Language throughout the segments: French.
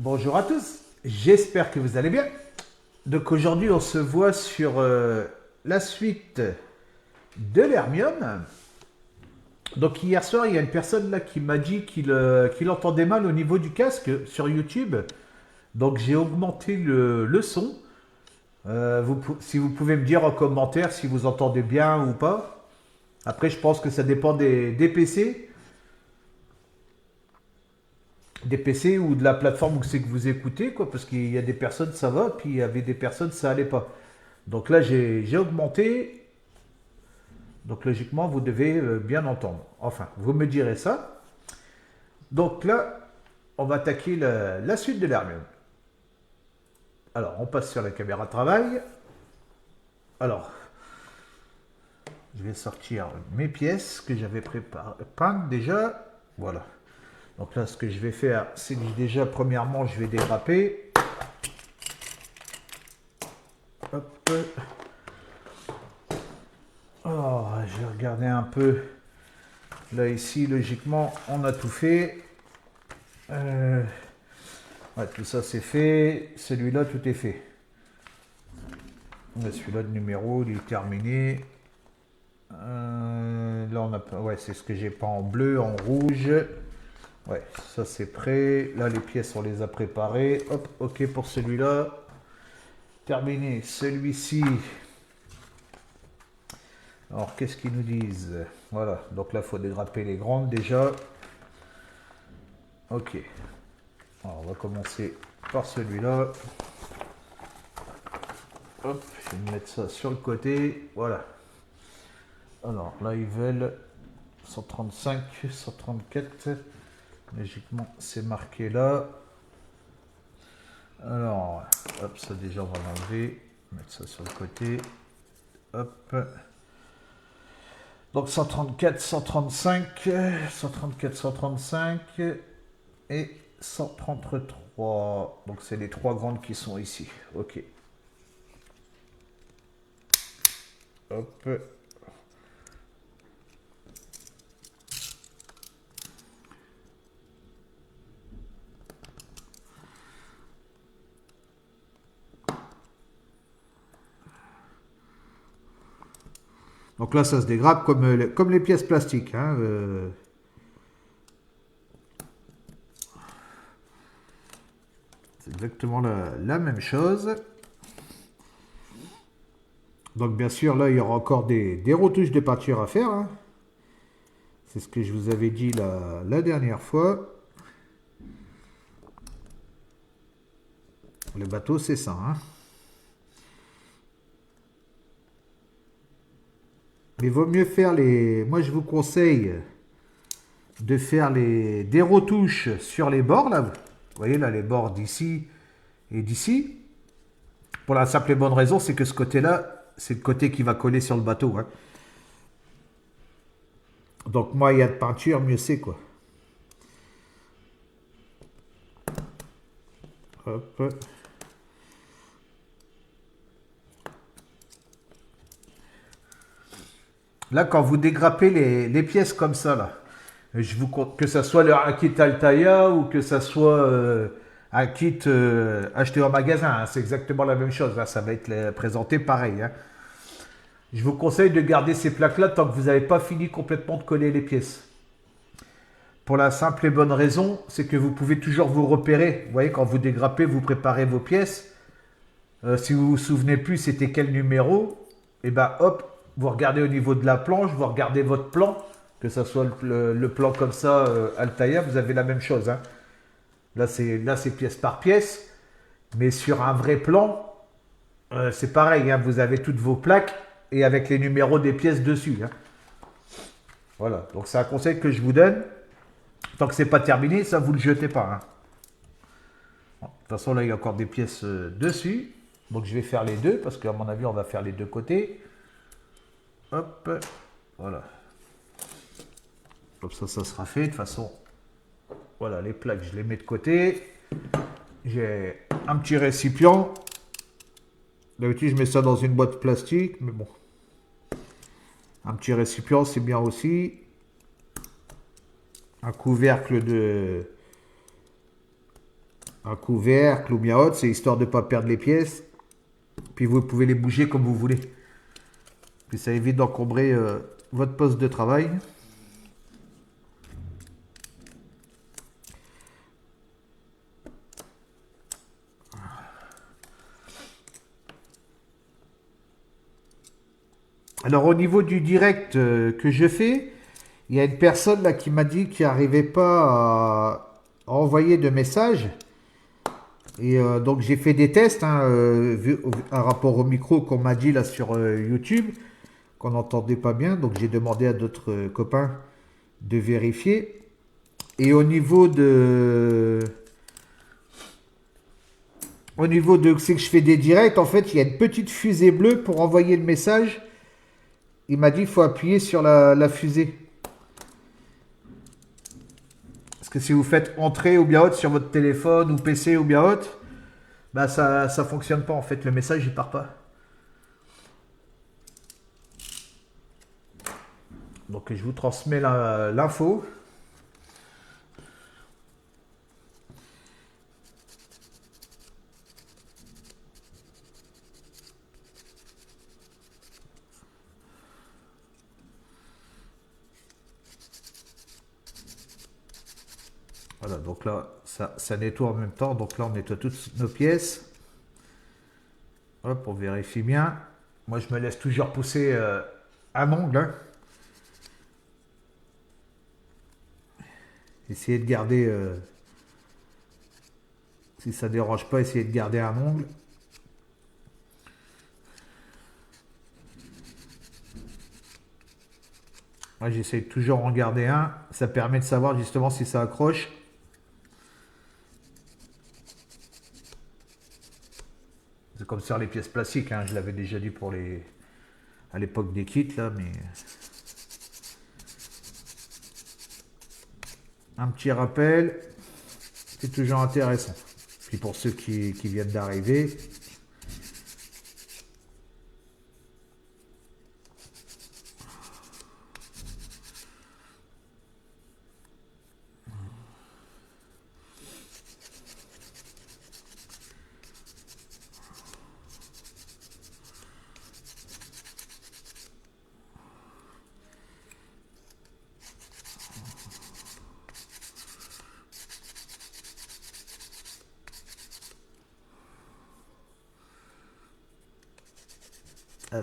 Bonjour à tous, j'espère que vous allez bien. Donc aujourd'hui on se voit sur la suite de l'Hermium. Donc hier soir il y a une personne là qui m'a dit qu'il entendait mal au niveau du casque sur YouTube. Donc j'ai augmenté le son. Si vous pouvez me dire en commentaire si vous entendez bien ou pas. Après je pense que ça dépend des PC. Des PC ou de la plateforme où c'est que vous écoutez, quoi, parce qu'il y a des personnes ça va, puis il y avait des personnes ça allait pas. Donc là j'ai augmenté, donc logiquement vous devez bien entendre. Enfin, vous me direz ça. Donc là, on va attaquer la suite de l'Hermione. Alors, on passe sur la caméra de travail. Alors, je vais sortir mes pièces que j'avais préparées, peintes déjà. Voilà. Donc là, ce que je vais faire, c'est que déjà, premièrement, je vais déraper. Hop. Oh, je vais regarder un peu. Là, ici, logiquement, on a tout fait. Ouais, tout ça, c'est fait. Celui-là, tout est fait. Celui-là, de numéro, il est terminé. Là, on a... Ouais, c'est ce que j'ai pas en bleu, en rouge. Ouais, ça, c'est prêt. Là, les pièces, on les a préparées. Hop, OK pour celui-là. Terminé. Celui-ci... Alors, qu'est-ce qu'ils nous disent? Voilà, donc là, il faut dégraper les grandes déjà. Ok. Alors, on va commencer par celui-là. Hop, je vais mettre ça sur le côté. Voilà. Alors, là, ils veulent 135, 134. Logiquement, c'est marqué là. Alors, hop, ça déjà, on va l'enlever. Mettre ça sur le côté. Hop. Donc 134, 135, 134, 135 et 133. Donc c'est les trois grandes qui sont ici. Ok. Hop. Donc là, ça se dégrade comme les pièces plastiques, hein. C'est exactement la même chose. Donc bien sûr, là, il y aura encore des retouches de peinture à faire, hein. C'est ce que je vous avais dit la dernière fois. Le bateau, c'est ça, hein. Mais il vaut mieux faire les... Moi, je vous conseille de faire des retouches sur les bords, là. Vous voyez, là, les bords d'ici et d'ici. Pour la simple et bonne raison, c'est que ce côté-là, c'est le côté qui va coller sur le bateau, hein. Donc, moins il y a de peinture, mieux c'est, quoi. Hop. Là, quand vous dégrappez les pièces comme ça, là, je vous compte que ça soit un kit Altaïa ou que ça soit un kit acheté en magasin, hein, c'est exactement la même chose, hein, ça va être présenté pareil, hein. Je vous conseille de garder ces plaques-là tant que vous n'avez pas fini complètement de coller les pièces. Pour la simple et bonne raison, c'est que vous pouvez toujours vous repérer. Vous voyez, quand vous dégrappez, vous préparez vos pièces. Si vous vous souvenez plus c'était quel numéro, et ben hop, vous regardez au niveau de la planche, vous regardez votre plan, que ce soit le plan comme ça, Altaïa, vous avez la même chose, hein. Là, c'est pièce par pièce, mais sur un vrai plan, c'est pareil, hein, vous avez toutes vos plaques et avec les numéros des pièces dessus, hein. Voilà, donc c'est un conseil que je vous donne. Tant que c'est pas terminé, ça vous le jetez pas, hein. Bon, de toute façon, là, il y a encore des pièces dessus. Donc je vais faire les deux, parce qu'à mon avis, on va faire les deux côtés. Hop, voilà. Comme ça sera fait. De toute façon, voilà, les plaques, je les mets de côté. J'ai un petit récipient. D'habitude, je mets ça dans une boîte plastique, mais bon. Un petit récipient, c'est bien aussi. Un couvercle un couvercle ou bien autre, c'est histoire de ne pas perdre les pièces. Puis vous pouvez les bouger comme vous voulez. Puis ça évite d'encombrer votre poste de travail. Alors au niveau du direct que je fais, il y a une personne là qui m'a dit qu'il n'arrivait pas à envoyer de messages. Et donc j'ai fait des tests hein, un rapport au micro qu'on m'a dit là sur YouTube, qu'on n'entendait pas bien. Donc j'ai demandé à d'autres copains de vérifier. Et au niveau de c'est que je fais des directs, en fait, il y a une petite fusée bleue pour envoyer le message. Il m'a dit qu'il faut appuyer sur la fusée. Parce que si vous faites entrer ou bien autre sur votre téléphone ou PC ou bien autre, bah ça fonctionne pas en fait, le message il part pas. Donc je vous transmets l'info. Voilà, donc là, ça nettoie en même temps. Donc là, on nettoie toutes nos pièces. Hop, on vérifie bien. Moi, je me laisse toujours pousser un ongle. Hein. Essayez de garder, si ça ne dérange pas, essayez de garder un ongle. Moi, j'essaye toujours en garder un. Ça permet de savoir justement si ça accroche. C'est comme sur les pièces plastiques, hein. Je l'avais déjà dit pour à l'époque des kits là, mais un petit rappel, c'est toujours intéressant. Puis pour ceux qui viennent d'arriver,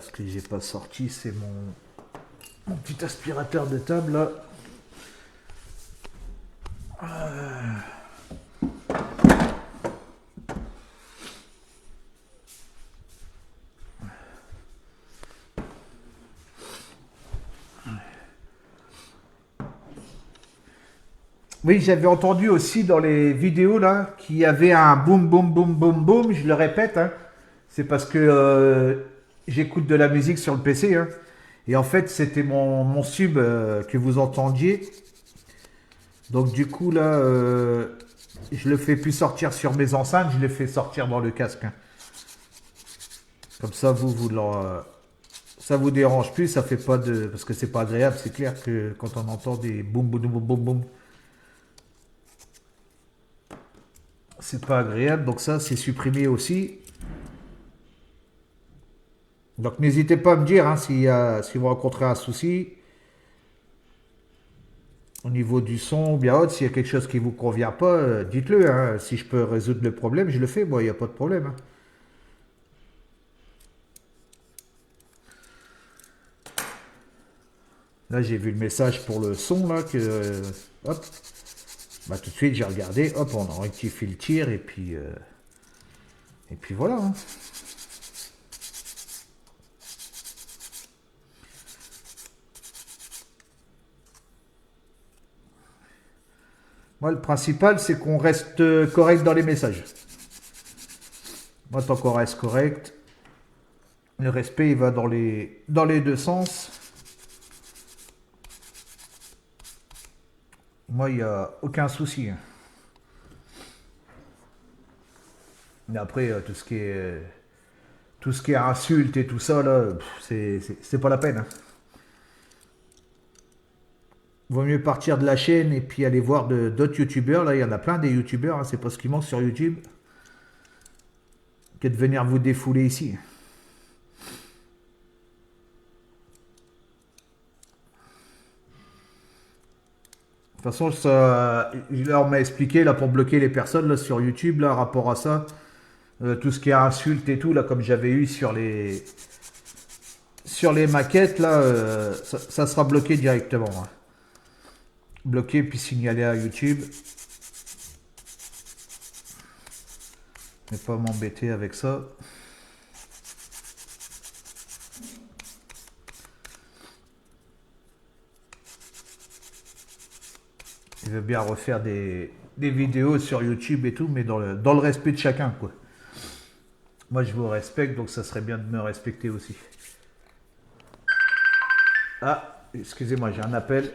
ce que j'ai pas sorti, c'est mon petit aspirateur de table là. Oui, j'avais entendu aussi dans les vidéos là qu'il y avait un boum boum boum boum boum. Je le répète, hein, c'est parce que j'écoute de la musique sur le PC. Hein, et en fait, c'était mon sub que vous entendiez. Donc du coup là, je le fais plus sortir sur mes enceintes, je le fais sortir dans le casque. Hein. Comme ça, ça vous dérange plus, ça fait pas de, parce que c'est pas agréable. C'est clair que quand on entend des boum boum boum boum boum, c'est pas agréable. Donc ça, c'est supprimé aussi. Donc n'hésitez pas à me dire hein, si vous rencontrez un souci au niveau du son ou bien autre, s'il y a quelque chose qui vous convient pas, dites-le. Hein. Si je peux résoudre le problème, je le fais. Moi, il n'y a pas de problème. Hein. Là, j'ai vu le message pour le son là hop. Bah tout de suite, j'ai regardé. Hop, on a rectifié le tir et puis voilà. Hein. Moi, le principal, c'est qu'on reste correct dans les messages. Moi, tant qu'on reste correct, le respect, il va dans les deux sens. Moi, il n'y a aucun souci. Hein. Mais après, tout ce qui est insulte et tout ça, là, c'est pas la peine. Hein. vaut mieux partir de la chaîne et puis aller voir d'autres youtubeurs. Là, il y en a plein des youtubeurs, hein, c'est pas ce qui manque sur YouTube, que de venir vous défouler ici. De toute façon, ça, là, on m'a expliqué là, pour bloquer les personnes là, sur YouTube, là, rapport à ça, tout ce qui est insultes et tout, là, comme j'avais eu sur les maquettes, là, ça sera bloqué directement, hein. Bloqué puis signalé à YouTube. Ne pas m'embêter avec ça. Il veut bien refaire des vidéos sur YouTube et tout, mais dans le respect de chacun, quoi. Moi, je vous respecte, donc ça serait bien de me respecter aussi. Ah, excusez-moi, j'ai un appel.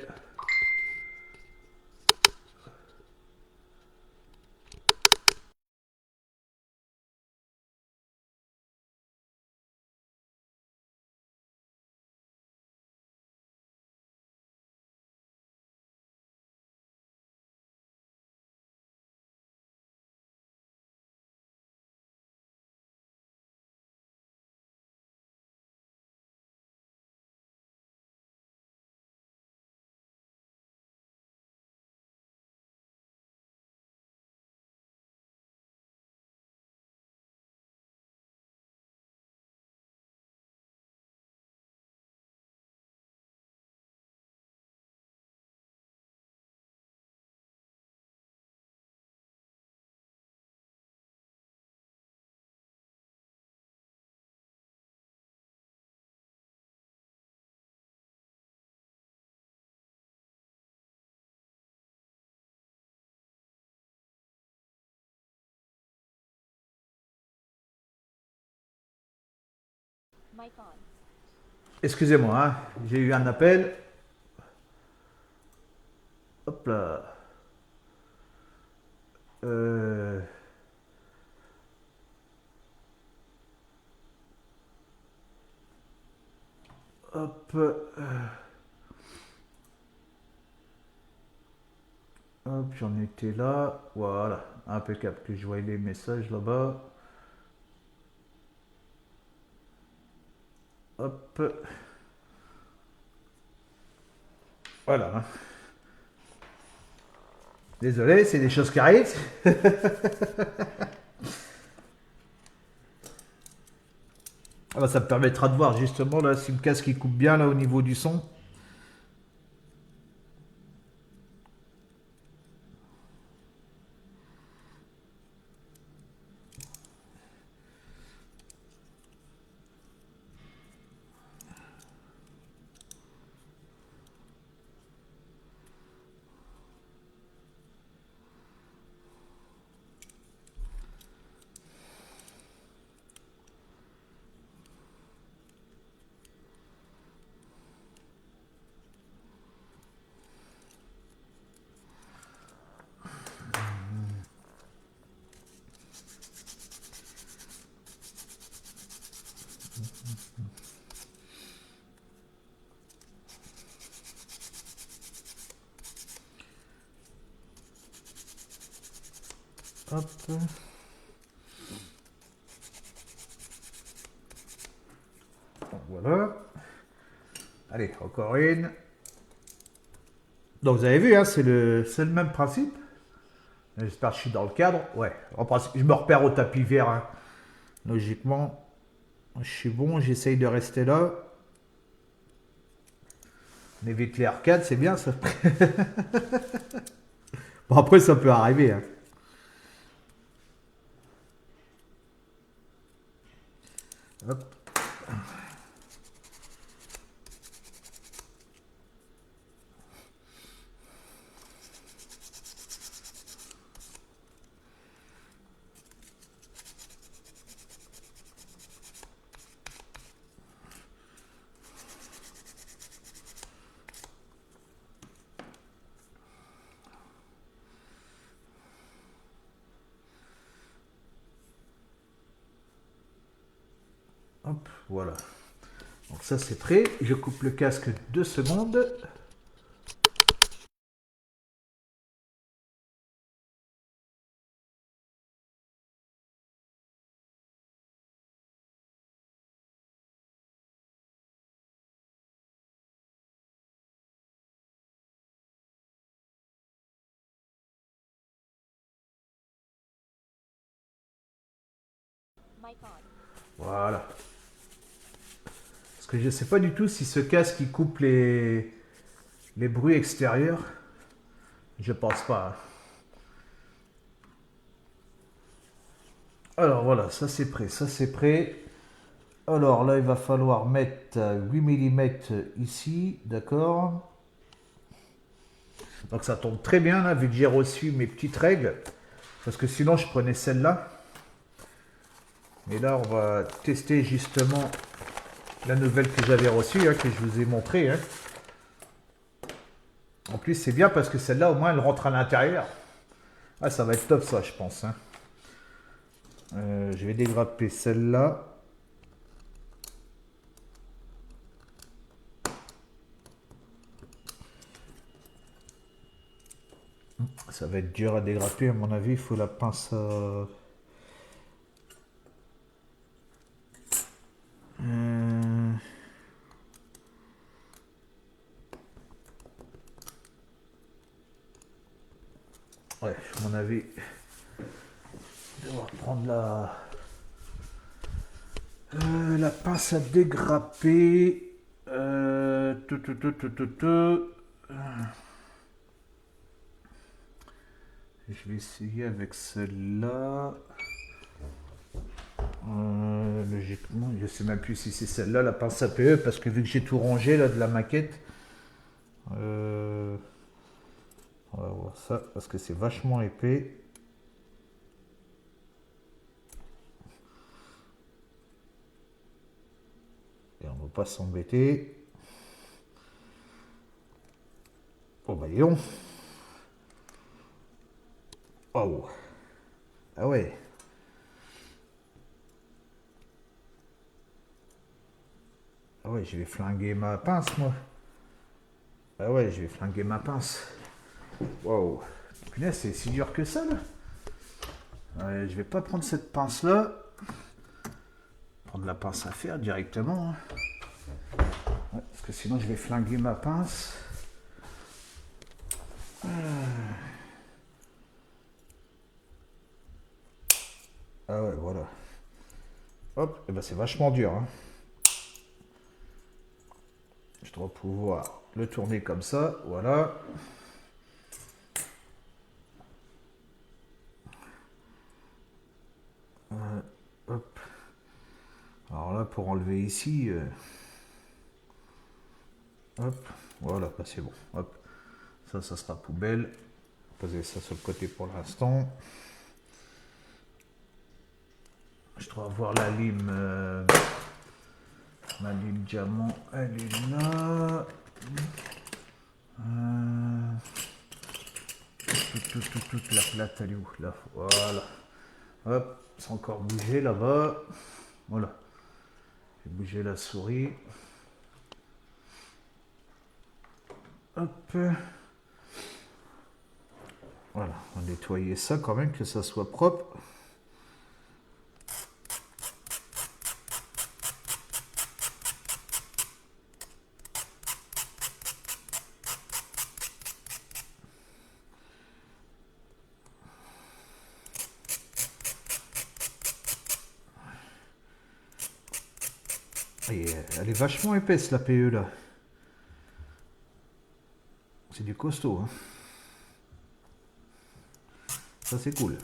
Excusez-moi, hein, j'ai eu un appel. Hop là. Euh, hop. Hop, j'en étais là. Voilà, impeccable. Que je voyais les messages là-bas. Hop. Voilà, hein. Désolé, c'est des choses qui arrivent. Ah bah, ça me permettra de voir justement là si le casque il coupe bien là au niveau du son. Hop. Voilà. Allez, encore une. Donc vous avez vu, hein, c'est le même principe. J'espère que je suis dans le cadre. Ouais, en principe, je me repère au tapis vert, hein. Logiquement, je suis bon, j'essaye de rester là. On évite les arcades, c'est bien ça. Bon, après, ça peut arriver, hein. Hop. Hop, voilà. Donc ça c'est prêt. Je coupe le casque 2 secondes. Voilà. Parce que je ne sais pas du tout si ce casque il coupe les bruits extérieurs. Je pense pas, hein. Alors voilà, ça c'est prêt, ça c'est prêt. Alors là, il va falloir mettre 8 mm ici, d'accord. Donc ça tombe très bien là, vu que j'ai reçu mes petites règles. Parce que sinon, je prenais celle-là. Et là, on va tester justement la nouvelle que j'avais reçue, hein, que je vous ai montrée, hein. En plus, c'est bien parce que celle-là, au moins, elle rentre à l'intérieur. Ah, ça va être top ça, je pense, hein. Je vais dégrapper celle-là. Ça va être dur à dégrapper, à mon avis. Il faut la pince. Ouais, à mon avis, je vais devoir prendre la pince à dégrapper. Tout, tout, tout, tout, tout, tout. Je vais essayer avec celle-là. Logiquement, je sais même plus si c'est celle-là, la pince APE, parce que vu que j'ai tout rangé là de la maquette, on va voir ça, parce que c'est vachement épais. Et on va pas s'embêter. Oh bah dis. Oh. Ah ouais. Ah ouais, je vais flinguer ma pince, moi. Ah ouais, je vais flinguer ma pince. Wow. Punaise, c'est si dur que ça, là. Ouais, je vais pas prendre cette pince-là. Prendre la pince à faire directement, hein. Ouais, parce que sinon, je vais flinguer ma pince. Ah ouais, voilà. Hop, et ben c'est vachement dur, hein. Je dois pouvoir le tourner comme ça, voilà. Hop. Alors là, pour enlever ici, hop, voilà, bah c'est bon. Hop, ça sera poubelle. Poser ça sur le côté pour l'instant. Je dois avoir la lime diamant, elle est là. Toute la plate, elle est où là? Voilà. Hop, c'est encore bougé là-bas. Voilà. J'ai bougé la souris. Hop. Voilà, on va nettoyer ça quand même, que ça soit propre. Et elle est vachement épaisse la PE là. C'est du costaud, hein. Ça c'est cool.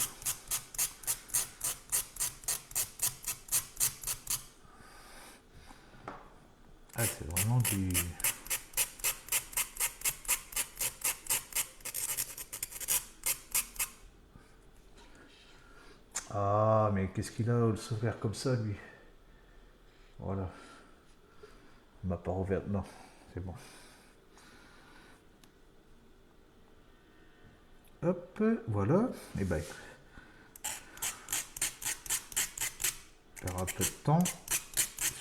Ah, c'est vraiment du... Ah, mais qu'est-ce qu'il a, le faire comme ça, lui? Voilà. Il m'a pas rouvert. Non, c'est bon. Hop, voilà. Et ben, faire un peu de temps.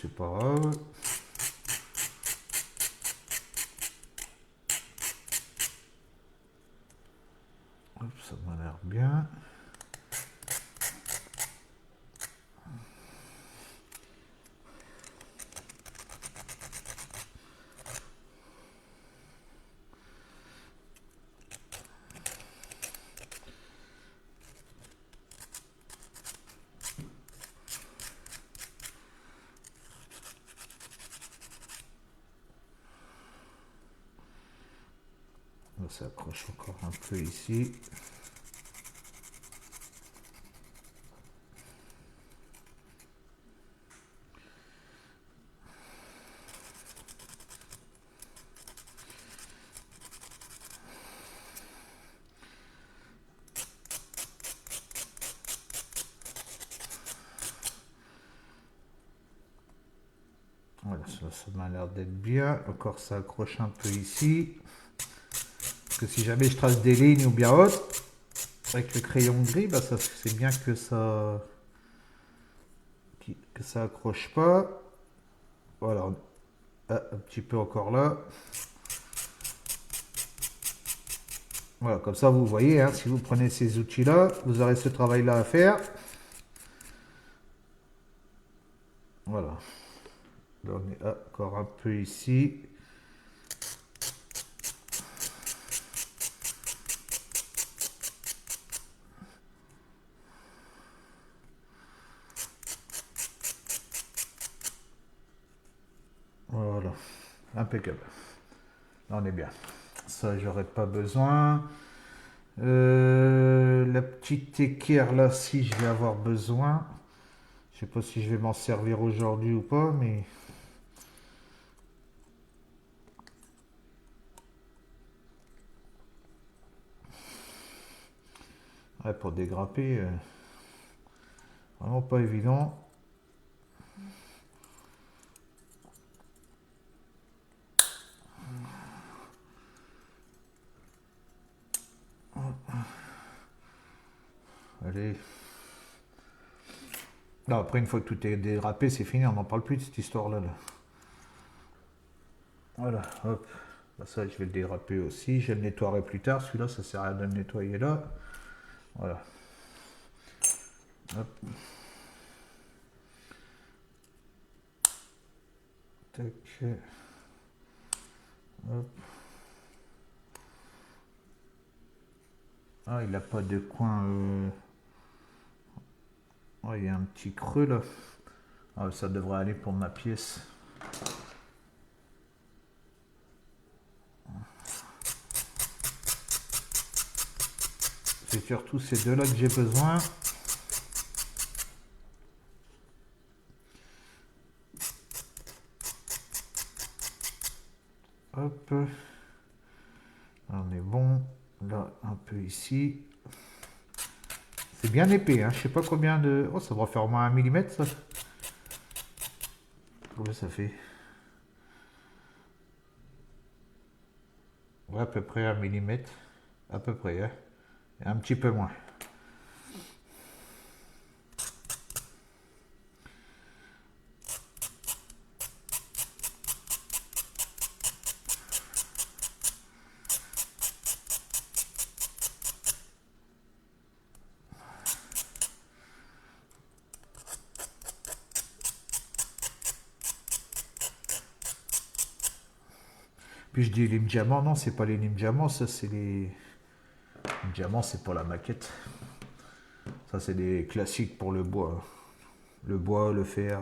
C'est pas grave. Hop, ça m'a l'air bien. ça accroche encore un peu ici. Voilà, ça m'a l'air d'être bien. Encore ça accroche un peu ici. Parce que si jamais je trace des lignes ou bien autre, avec le crayon gris, bah ça c'est bien que ça accroche pas. Voilà, un petit peu encore là. Voilà, comme ça vous voyez, hein, si vous prenez ces outils-là, vous aurez ce travail-là à faire. Voilà. Là, on est encore un peu ici. Voilà, impeccable. Là, on est bien. Ça, j'aurais pas besoin. La petite équerre là, si je vais avoir besoin. Je sais pas si je vais m'en servir aujourd'hui ou pas, mais ouais, pour dégrapper, vraiment pas évident. Allez. Non, après, une fois que tout est dérapé, c'est fini, on n'en parle plus de cette histoire-là. Là. Voilà, hop. Bah, ça, je vais le déraper aussi. Je le nettoierai plus tard. Celui-là, ça sert à rien de le nettoyer là. Voilà. Hop. Tac. Hop. Ah, il n'a pas de coin. Oh, il y a un petit creux là. Ah, ça devrait aller pour ma pièce. C'est surtout ces deux-là que j'ai besoin. Hop. Là, on est bon. Là, un peu ici. C'est bien épais, hein. Je sais pas combien de... Oh, ça devrait faire au moins 1 millimètre, ça. Combien ça fait? Ouais, à peu près 1 millimètre. À peu près, hein. Et un petit peu moins. Puis je dis les diamants, non, c'est pas les diamants, ça c'est les diamants, c'est pour la maquette. Ça c'est des classiques pour le bois. Le bois, le fer.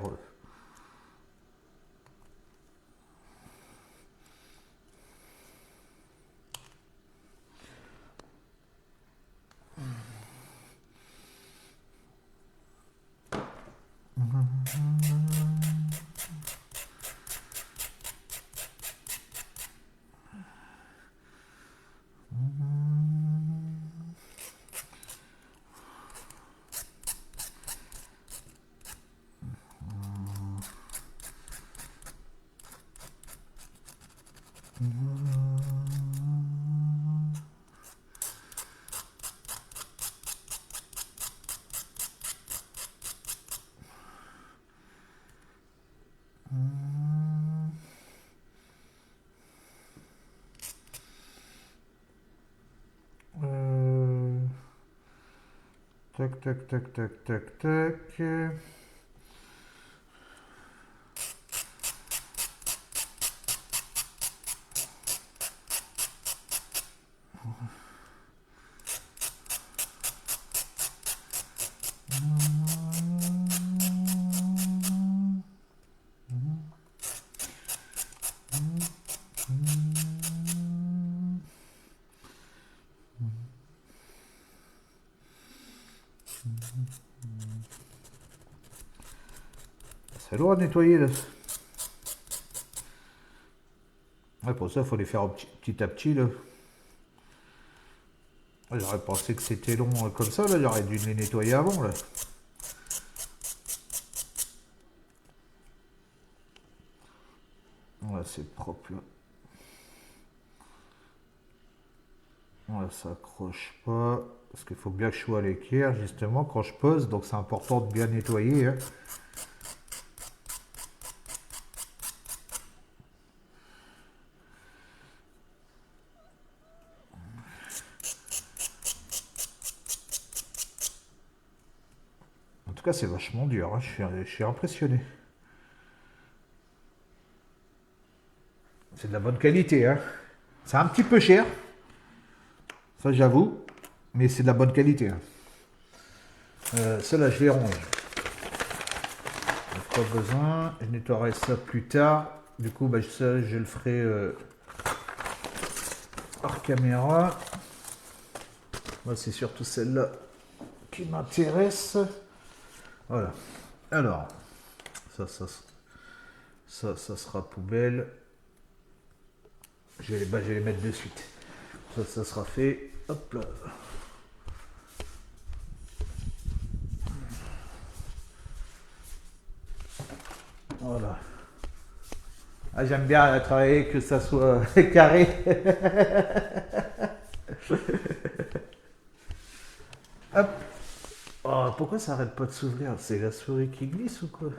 Tac, tac, tac, tac, tac, tac. C'est lourd à nettoyer là. Ouais, pour ça, il faut les faire petit à petit là. J'aurais pensé que c'était long comme ça, là. J'aurais dû les nettoyer avant là. Ouais, c'est propre là. Ouais, ça accroche pas. Parce qu'il faut bien que je sois à l'équerre justement quand je pose. Donc c'est important de bien nettoyer. Hein. En tout cas, c'est vachement dur. Hein. Je suis impressionné. C'est de la bonne qualité. Hein. C'est un petit peu cher. Ça, j'avoue. Mais c'est de la bonne qualité. Hein. Celle-là, je les range. Pas besoin. Je nettoierai ça plus tard. Du coup, bah, ça, je le ferai hors caméra. Moi, c'est surtout celle-là qui m'intéresse. Voilà. Alors, ça sera poubelle. Je vais les mettre de suite. Ça sera fait. Hop là. Voilà. Ah, j'aime bien travailler que ça soit carré. Hop. Oh, pourquoi ça arrête pas de s'ouvrir? C'est la souris qui glisse ou quoi?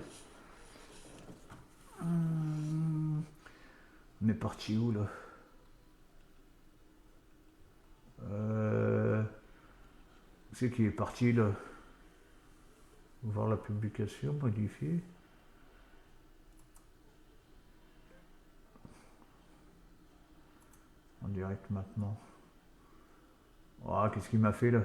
On est parti où là? C'est qui est parti là? Voir la publication, modifier. En direct maintenant. Oh, qu'est-ce qu'il m'a fait là?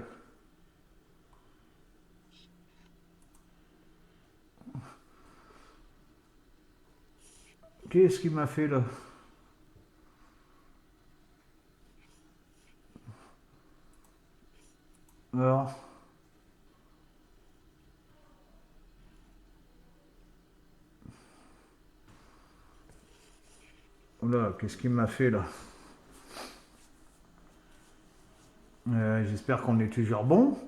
Qu'est-ce qu'il m'a fait là? Alors, là, qu'est-ce qu'il m'a fait là? J'espère qu'on est toujours bon.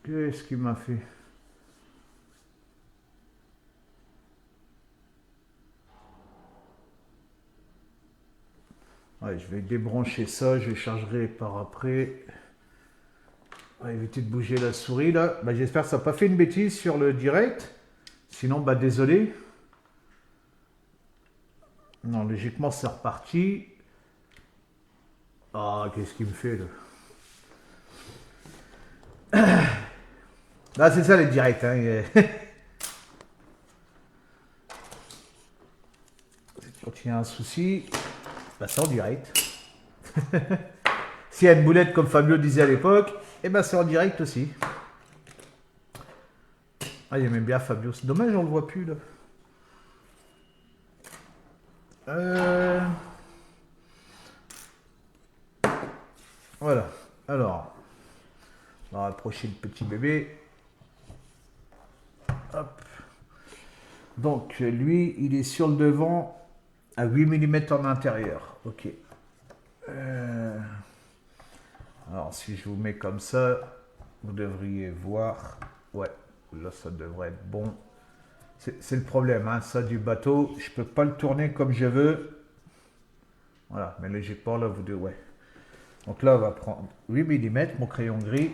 Qu'est-ce qu'il m'a fait? Ouais, je vais débrancher ça, je chargerai par après. On va éviter de bouger la souris là. Bah, j'espère que ça n'a pas fait une bêtise sur le direct. Sinon, bah désolé. Non, logiquement, c'est reparti. Ah, qu'est-ce qu'il me fait là? Ah, c'est ça les directs. Hein. Quand il y a un souci, bah c'est en direct. S'il y a une boulette comme Fabio disait à l'époque, et ben c'est en direct aussi. Ah, il aimait bien Fabio. C'est dommage, on le voit plus là. Voilà. Alors, on va rapprocher le petit bébé. Hop. Donc, lui, il est sur le devant à 8 mm en intérieur. Ok. Alors, si je vous mets comme ça, vous devriez voir. Ouais, là, ça devrait être bon. C'est le problème, hein, ça du bateau. Je peux pas le tourner comme je veux. Voilà, mais logiquement, là, vous devez. Ouais. Donc là, on va prendre 8 mm, mon crayon gris.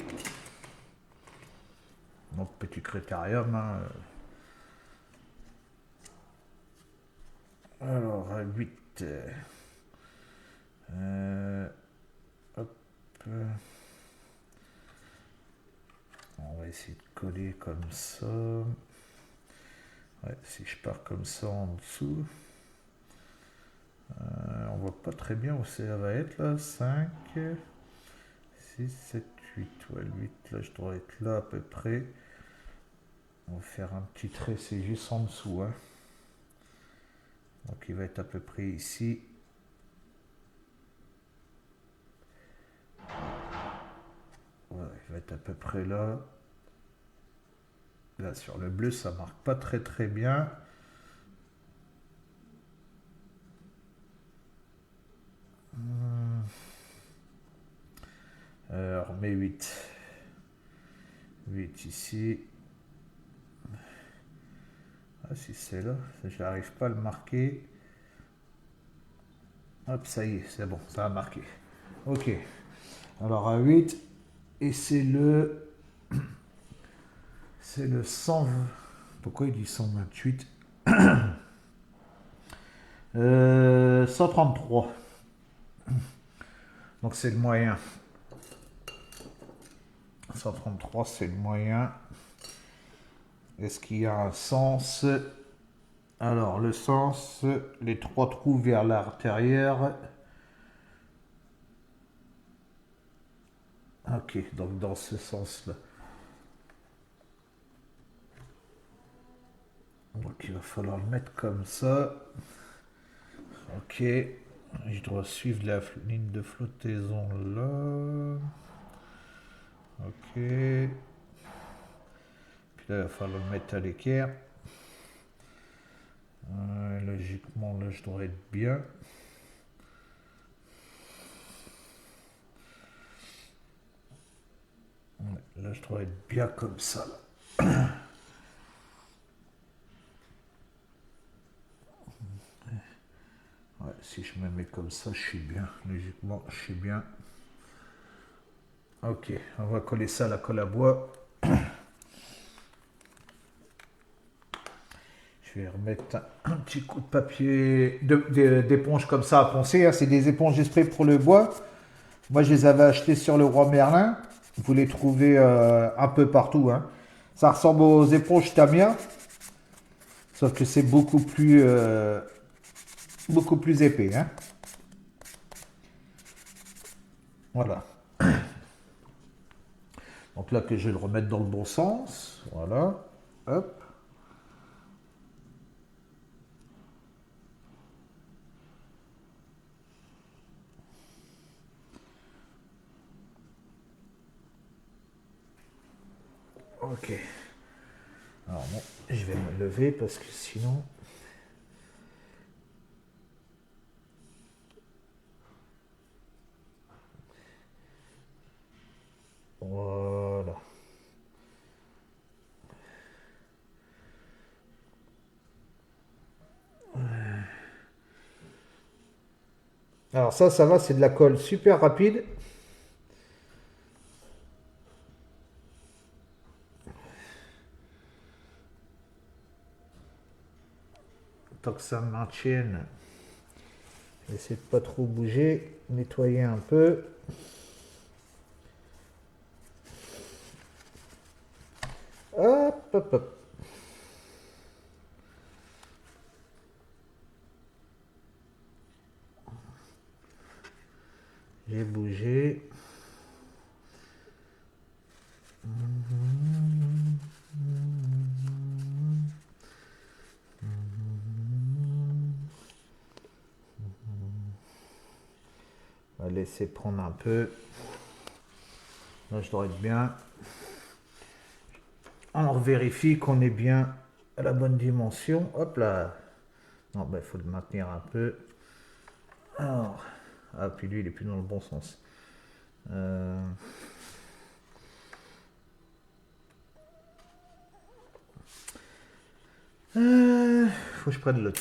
Donc, petit critérium. Hein. Alors, 8. Hop. On va essayer de coller comme ça. Ouais, si je pars comme ça en dessous. On voit pas très bien où ça va être là. 5, 6, 7, 8. Ouais, le 8 là, je dois être là à peu près. On va faire un petit trait, c'est juste en dessous. Hein. Donc il va être à peu près ici. mettre à peu près là. Là, sur le bleu, ça marque pas très très bien. Alors, on met 8. 8 ici. Ah, si c'est là, je n'arrive pas à le marquer. Hop, ça y est, c'est bon, ça a marqué. Ok. Alors à 8, et c'est le 100. Pourquoi il dit 128? 133. Donc c'est le moyen. 133, c'est le moyen. Est-ce qu'il y a un sens? Alors, le sens, les trois trous vers l'artérière. Ok, donc dans ce sens-là. Donc il va falloir le mettre comme ça. Ok, je dois suivre la ligne de flottaison là. Ok. Puis là, il va falloir le mettre à l'équerre. Logiquement, là, je dois être bien. Là, je dois être bien comme ça. Là. Ouais, si je me mets comme ça, je suis bien. Logiquement, je suis bien. Ok, on va coller ça à la colle à bois. Je vais remettre un petit coup de papier, d'éponge comme ça à poncer. Hein. C'est des éponges exprès pour le bois. Moi, je les avais achetées sur le Roi Merlin. Vous les trouvez un peu partout. Hein. Ça ressemble aux éponges Tamiya, sauf que c'est beaucoup plus épais. Hein. Voilà. Donc là, que je vais le remettre dans le bon sens. Voilà. Hop. Ok. Alors bon, je vais me lever parce que sinon... Voilà. Alors ça va, c'est de la colle super rapide. Tant que ça maintienne, essayez de pas trop bouger, nettoyer un peu. Hop, hop, hop. J'ai bougé. On va laisser prendre un peu. Là, je dois être bien. On vérifie qu'on est bien à la bonne dimension. Hop là. Non, il faut le maintenir un peu. Alors. Ah, puis lui, il est plus dans le bon sens. Faut que je prenne l'autre.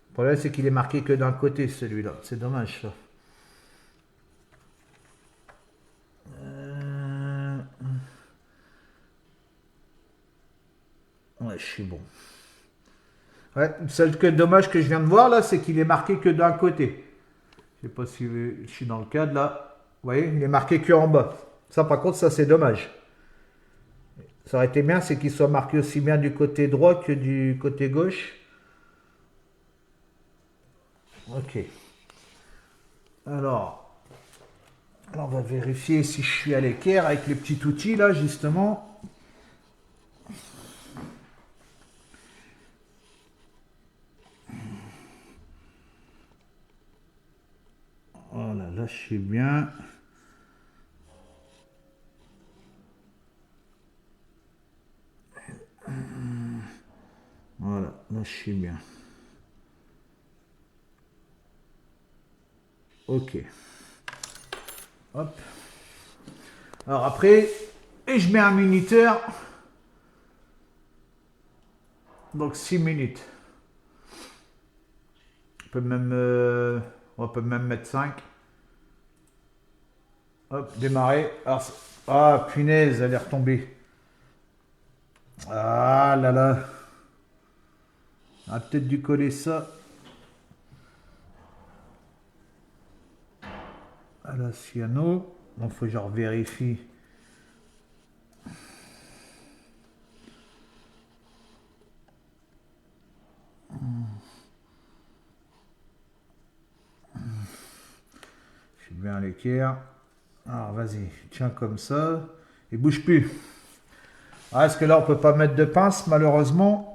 Le problème, c'est qu'il est marqué que d'un côté, celui-là. C'est dommage, ça. Ouais, je suis bon. Ouais, le seul dommage que je viens de voir, là, c'est qu'il est marqué que d'un côté. Je sais pas si je suis dans le cadre, là. Vous voyez, il est marqué que en bas. Ça, par contre, ça, c'est dommage. Ça aurait été bien, c'est qu'il soit marqué aussi bien du côté droit que du côté gauche. Ok. Alors, là, on va vérifier si je suis à l'équerre avec les petits outils, là, justement. Voilà, là, je suis bien. branché bien. Ok. Hop. Alors après, et je mets un minuteur. Donc 6 minutes. On peut même mettre 5. Hop, démarrer. Alors, ah, punaise, elle est retombée. Ah là là. On a peut-être dû coller ça à la cyano. Donc faut que je vérifie. Je suis bien à l'équerre. Alors vas-y, tiens comme ça. Et bouge plus. Ah, est-ce que là on peut pas mettre de pince malheureusement?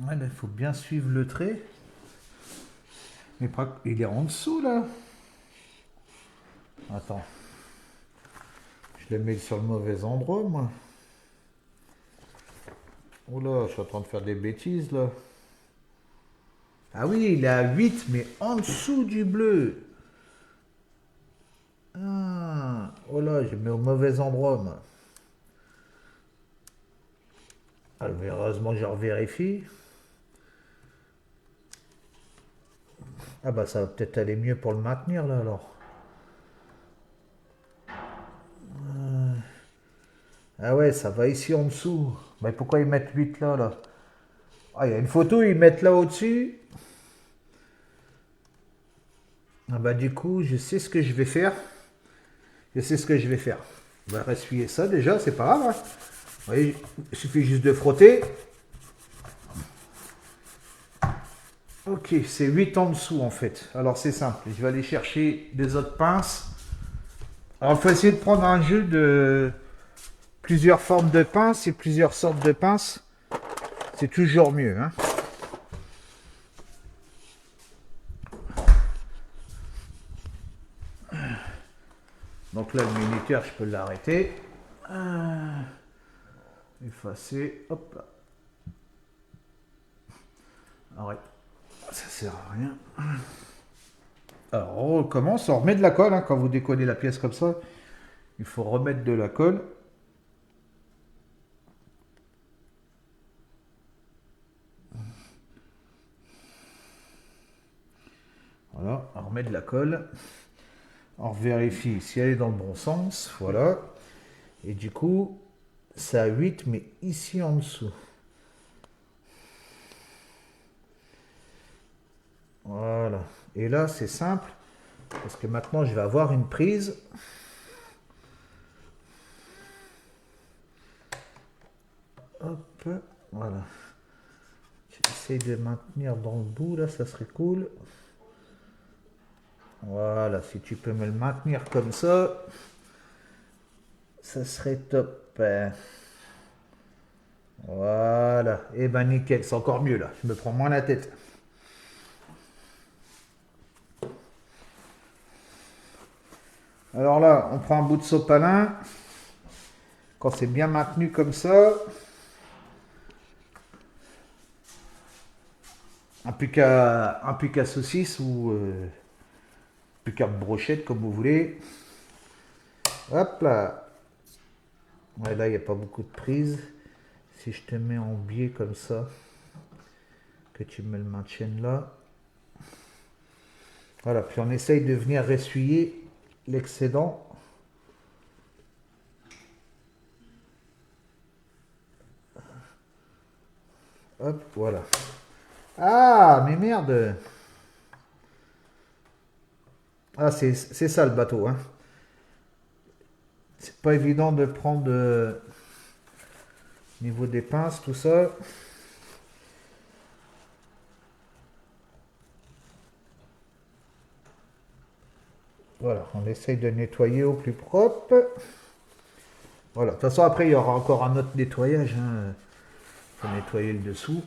Ouais, il faut bien suivre le trait. Mais il est en dessous là. Attends. Je le mets sur le mauvais endroit moi. Oh là, je suis en train de faire des bêtises là. Ah oui, il est à 8, mais en dessous du bleu. Ah, oh là, j'ai mis au mauvais endroit moi. Ah, mais heureusement que je revérifie. Ah bah ça va peut-être aller mieux pour le maintenir là alors. Ah ouais, ça va ici en dessous. Mais pourquoi ils mettent 8 là là? Ah, il y a une photo, ils mettent là au-dessus. Ah bah du coup, je sais ce que je vais faire. Je sais ce que je vais faire. On va essuyer ça déjà, c'est pas grave. Hein. Vous voyez, il suffit juste de frotter. Ok, c'est 8 en dessous en fait. Alors c'est simple, je vais aller chercher des autres pinces. Alors il faut essayer de prendre un jeu de plusieurs formes de pinces et plusieurs sortes de pinces. C'est toujours mieux. Hein. Donc là, le minuteur, je peux l'arrêter. Effacer. Hop. Arrête. Ça sert à rien. Alors, on recommence. On remet de la colle. Hein, quand vous décollez la pièce comme ça, il faut remettre de la colle. Voilà, on remet de la colle. On vérifie si elle est dans le bon sens. Voilà. Et du coup, c'est à 8, mais ici en dessous. Voilà. Et là, c'est simple. Parce que maintenant, je vais avoir une prise. Hop. Voilà. J'essaie de maintenir dans le bout, là, ça serait cool. Voilà, si tu peux me le maintenir comme ça serait top. Voilà, et ben nickel, c'est encore mieux là, je me prends moins la tête. Alors là, on prend un bout de sopalin, quand c'est bien maintenu comme ça, un pic à saucisse ou pic à brochette comme vous voulez. Hop là. Ouais, là, il n'y a pas beaucoup de prise. Si je te mets en biais comme ça, que tu me le maintiennes là. Voilà, puis on essaye de venir essuyer l'excédent. Hop, voilà. Ah, mais merde. Ah, c'est ça le bateau. Hein. C'est pas évident de prendre niveau des pinces, tout ça. Voilà, on essaye de nettoyer au plus propre. Voilà, de toute façon, après, il y aura encore un autre nettoyage. Hein. Faut nettoyer le dessous.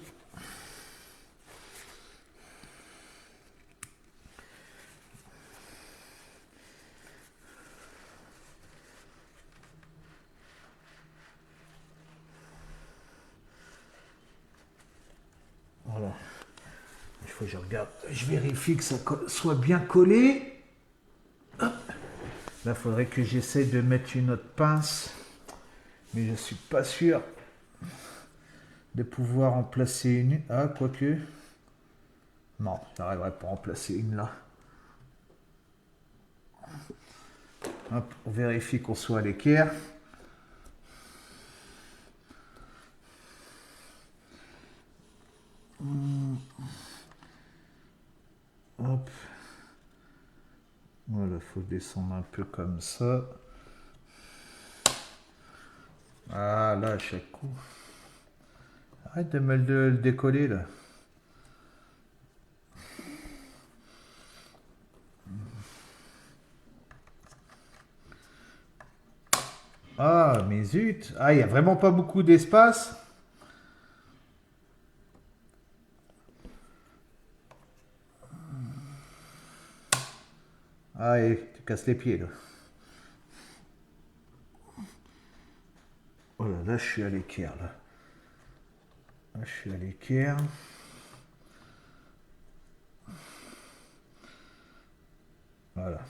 faut que je regarde. Je vérifie que ça soit bien collé. Hop. Là, il faudrait que j'essaye de mettre une autre pince. Mais je ne suis pas sûr de pouvoir en placer une. Ah, quoique. Non, je n'arriverai pas à en placer une là. Hop, on vérifie qu'on soit à l'équerre. Hop. Voilà, il faut descendre un peu comme ça. Ah, là, à chaque coup. Arrête de me le décoller, là. Ah, mais zut. Ah, il n'y a vraiment pas beaucoup d'espace. Ah, et tu casses les pieds, là. Oh là, là, je suis à l'équerre, là. Là, je suis à l'équerre. Voilà.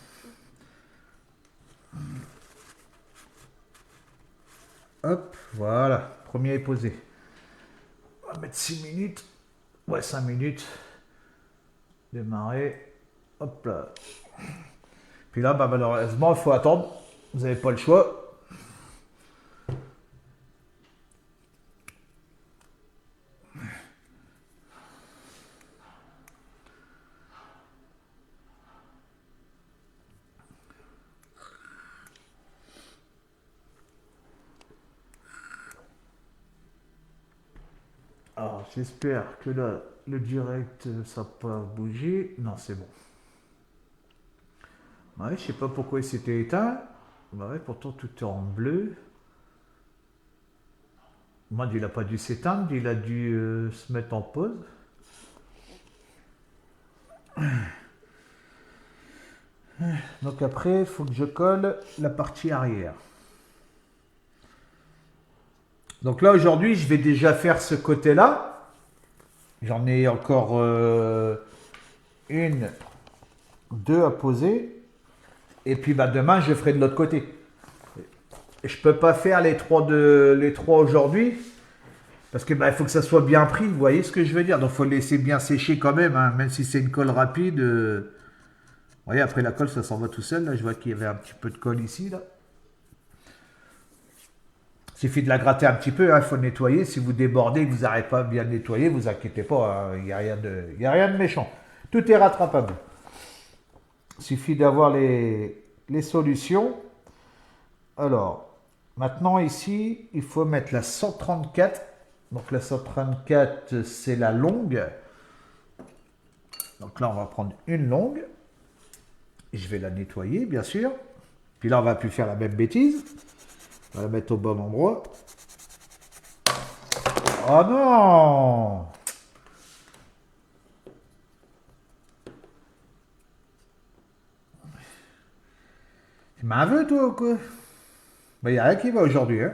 Hop, voilà. Premier est posé. On va mettre 6 minutes. Ouais, 5 minutes. Démarrer. Hop là. Puis là, bah, malheureusement, il faut attendre. Vous n'avez pas le choix. Alors, j'espère que là, le direct, ça n'a pas bougé. Non, c'est bon. Ouais, je sais pas pourquoi il s'était éteint. Bah ouais, pourtant tout est en bleu. Moi, il n'a pas dû s'éteindre, il a dû se mettre en pause. Donc après, il faut que je colle la partie arrière. Donc là, aujourd'hui, je vais déjà faire ce côté-là. J'en ai encore une, deux à poser. Et puis bah, demain, je ferai de l'autre côté. Et je peux pas faire les trois aujourd'hui. Parce que bah, il faut que ça soit bien pris, vous voyez ce que je veux dire. Donc il faut le laisser bien sécher quand même, hein, même si c'est une colle rapide. Vous voyez, après la colle, ça s'en va tout seul. Là, je vois qu'il y avait un petit peu de colle ici. Là. Il suffit de la gratter un petit peu, il faut nettoyer. Si vous débordez et que vous n'arrivez pas à bien nettoyer, vous inquiétez pas, il n'y a rien de méchant. Tout est rattrapable. Il suffit d'avoir les solutions. Alors, maintenant ici, il faut mettre la 134. Donc la 134, c'est la longue. Donc là, on va prendre une longue. Je vais la nettoyer, bien sûr. Puis là, on va plus faire la même bêtise. On va la mettre au bon endroit. Oh non! Tu m'en veux, toi, ou quoi? Ben, il n'y a rien qui va aujourd'hui, hein.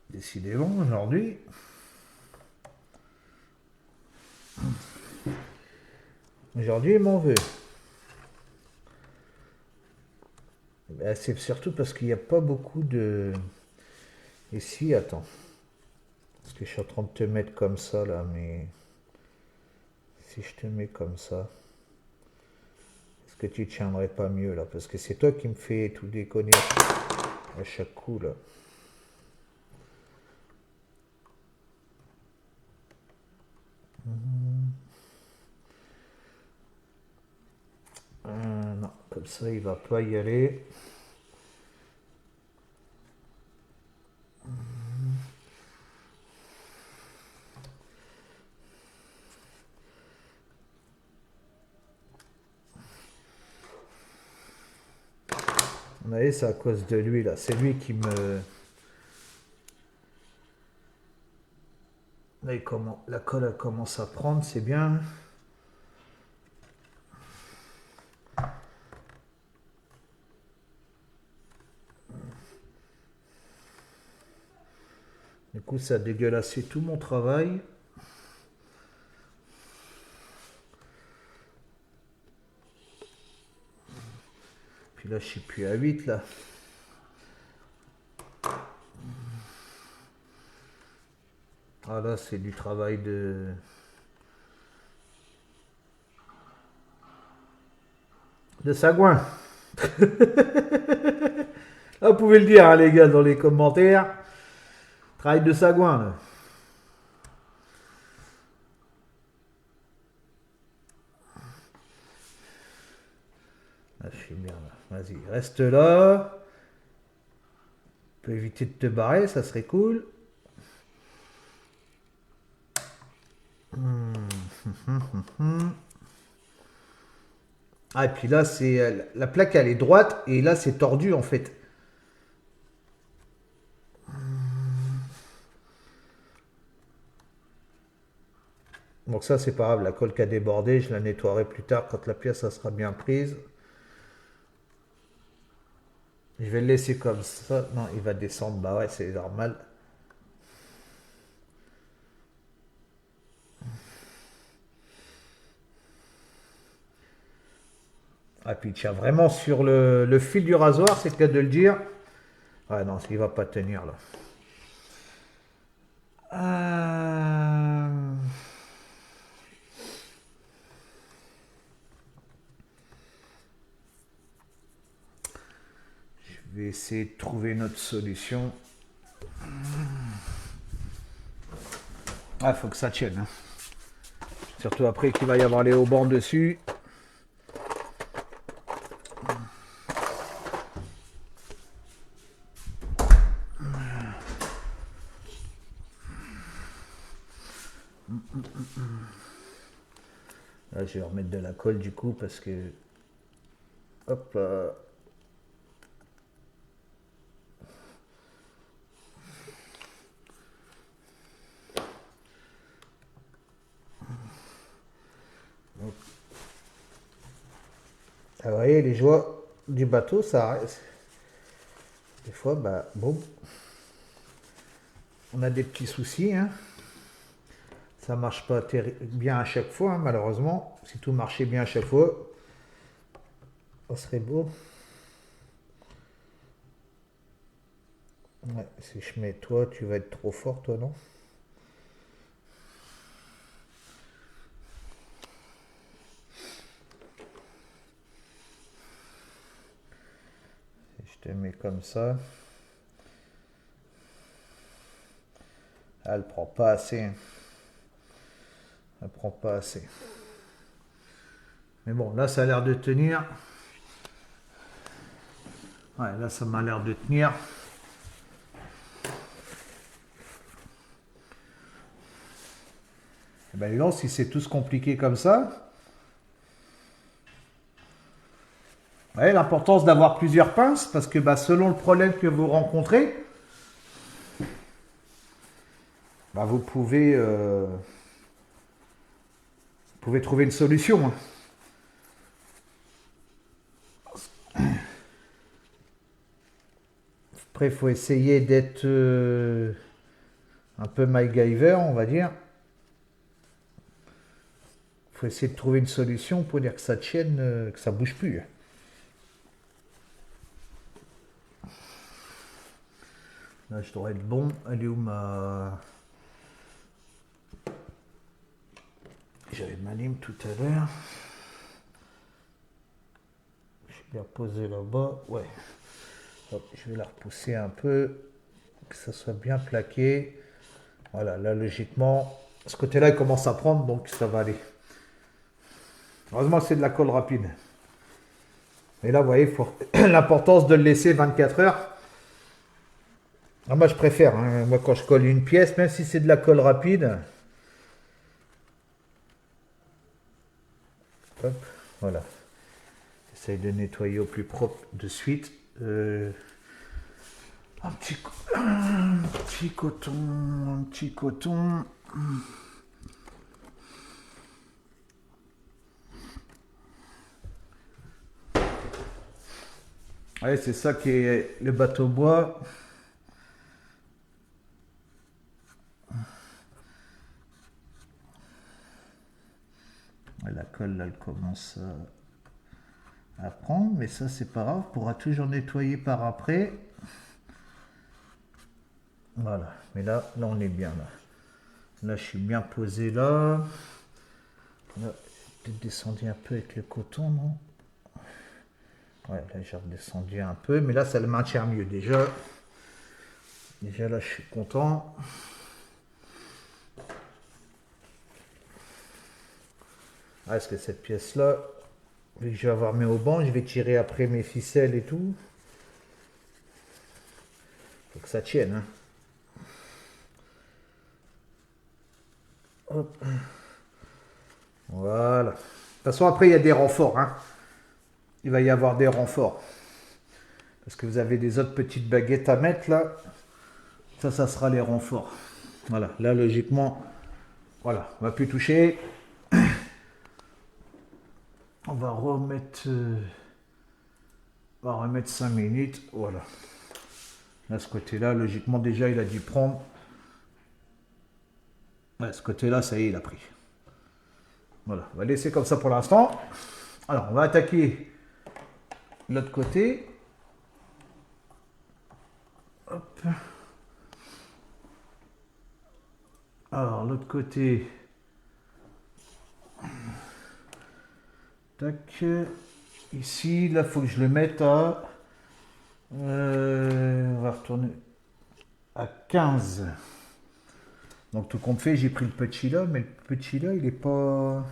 Décidément, aujourd'hui. Aujourd'hui, il m'en veut. Ben, c'est surtout parce qu'il n'y a pas beaucoup de... Ici, attends. Parce que je suis en train de te mettre comme ça, là, mais... Si je te mets comme ça... Est-ce que tu tiendrais pas mieux, là? Parce que c'est toi qui me fais tout déconner à chaque coup, là. Non, comme ça, il va pas y aller. Vous voyez, c'est à cause de lui, là. C'est lui qui me... Là, la colle elle commence à prendre, c'est bien. Du coup, ça a dégueulassé tout mon travail. Puis là, je suis plus à 8 là. Ah là, c'est du travail de sagouin. Ah, vous pouvez le dire, hein, les gars, dans les commentaires. Travail de sagouin, là. Ah, je suis bien là. Vas-y, reste là. Tu peux éviter de te barrer, ça serait cool. Ah, et puis là, c'est la plaque, elle est droite, et là, c'est tordu, en fait. Donc ça, c'est pas grave, la colle qui a débordé, je la nettoierai plus tard quand la pièce ça sera bien prise. Je vais le laisser comme ça. Non, il va descendre, bah ouais, c'est normal. Ah, puis il tient vraiment sur le fil du rasoir, c'est le cas de le dire. Ouais, non, il va pas tenir là. Euh, Je vais essayer de trouver une autre solution. Ah, faut que ça tienne, hein. Surtout après qu'il va y avoir les haubans dessus. Là, je vais remettre de la colle du coup parce que... Hop là. Ah, vous voyez, les joies du bateau, ça reste. Des fois, bah, bon, on a des petits soucis, hein. Ça marche pas bien à chaque fois, hein, malheureusement. Si tout marchait bien à chaque fois, ça serait beau. Ouais, si je mets toi, tu vas être trop fort, toi, non? Si je te mets comme ça. Ah, elle prend pas assez, hein. Elle prend pas assez. Mais bon, là, ça a l'air de tenir. Ouais, là, ça m'a l'air de tenir. Et ben, non, si c'est tous compliqué comme ça. Ouais, l'importance d'avoir plusieurs pinces, parce que bah, selon le problème que vous rencontrez, bah, vous pouvez trouver une solution, hein. Après, il faut essayer d'être un peu MacGyver, on va dire. Il faut essayer de trouver une solution pour dire que ça tienne, que ça bouge plus. Là, je devrais être bon. Elle est où ma... J'avais ma lime tout à l'heure. Je suis bien posé là-bas. Ouais. Hop, je vais la repousser un peu. Que ça soit bien plaqué. Voilà, là, logiquement, ce côté-là, il commence à prendre, donc ça va aller. Heureusement, c'est de la colle rapide. Et là, vous voyez, l'importance de le laisser 24 heures. Ah, moi, je préfère, hein. Moi, quand je colle une pièce, même si c'est de la colle rapide, hop, voilà. J'essaye de nettoyer au plus propre de suite. Un petit coton, un petit coton. Ouais, c'est ça qui est le bateau bois. La colle, là, elle commence à prendre, mais ça, c'est pas grave. On pourra toujours nettoyer par après. Voilà, mais là, on est bien, là. Là, je suis bien posé, là. Là, j'ai descendu un peu avec le coton, non? Ouais, là, j'ai redescendu un peu, mais là, ça le maintient mieux, déjà. Déjà, là, je suis content. Ah, est-ce que cette pièce-là, vu que je vais avoir mis au banc, je vais tirer après mes ficelles et tout. Faut que ça tienne, hein. Hop. Voilà. De toute façon, après, il y a des renforts, hein. Il va y avoir des renforts. Parce que vous avez des autres petites baguettes à mettre, là. Ça sera les renforts. Voilà. Là, logiquement, voilà. On va plus toucher. On va remettre... on va remettre 5 minutes. Voilà. Là, ce côté-là, logiquement, déjà, il a dû prendre. Ouais, ce côté-là, ça y est, il a pris. Voilà, on va laisser comme ça pour l'instant. Alors, on va attaquer l'autre côté. Hop. Alors, l'autre côté. Tac. Ici, là, il faut que je le mette à... on va retourner à 15. Donc, tout compte fait, j'ai pris le petit là, mais le petit là, il est pas...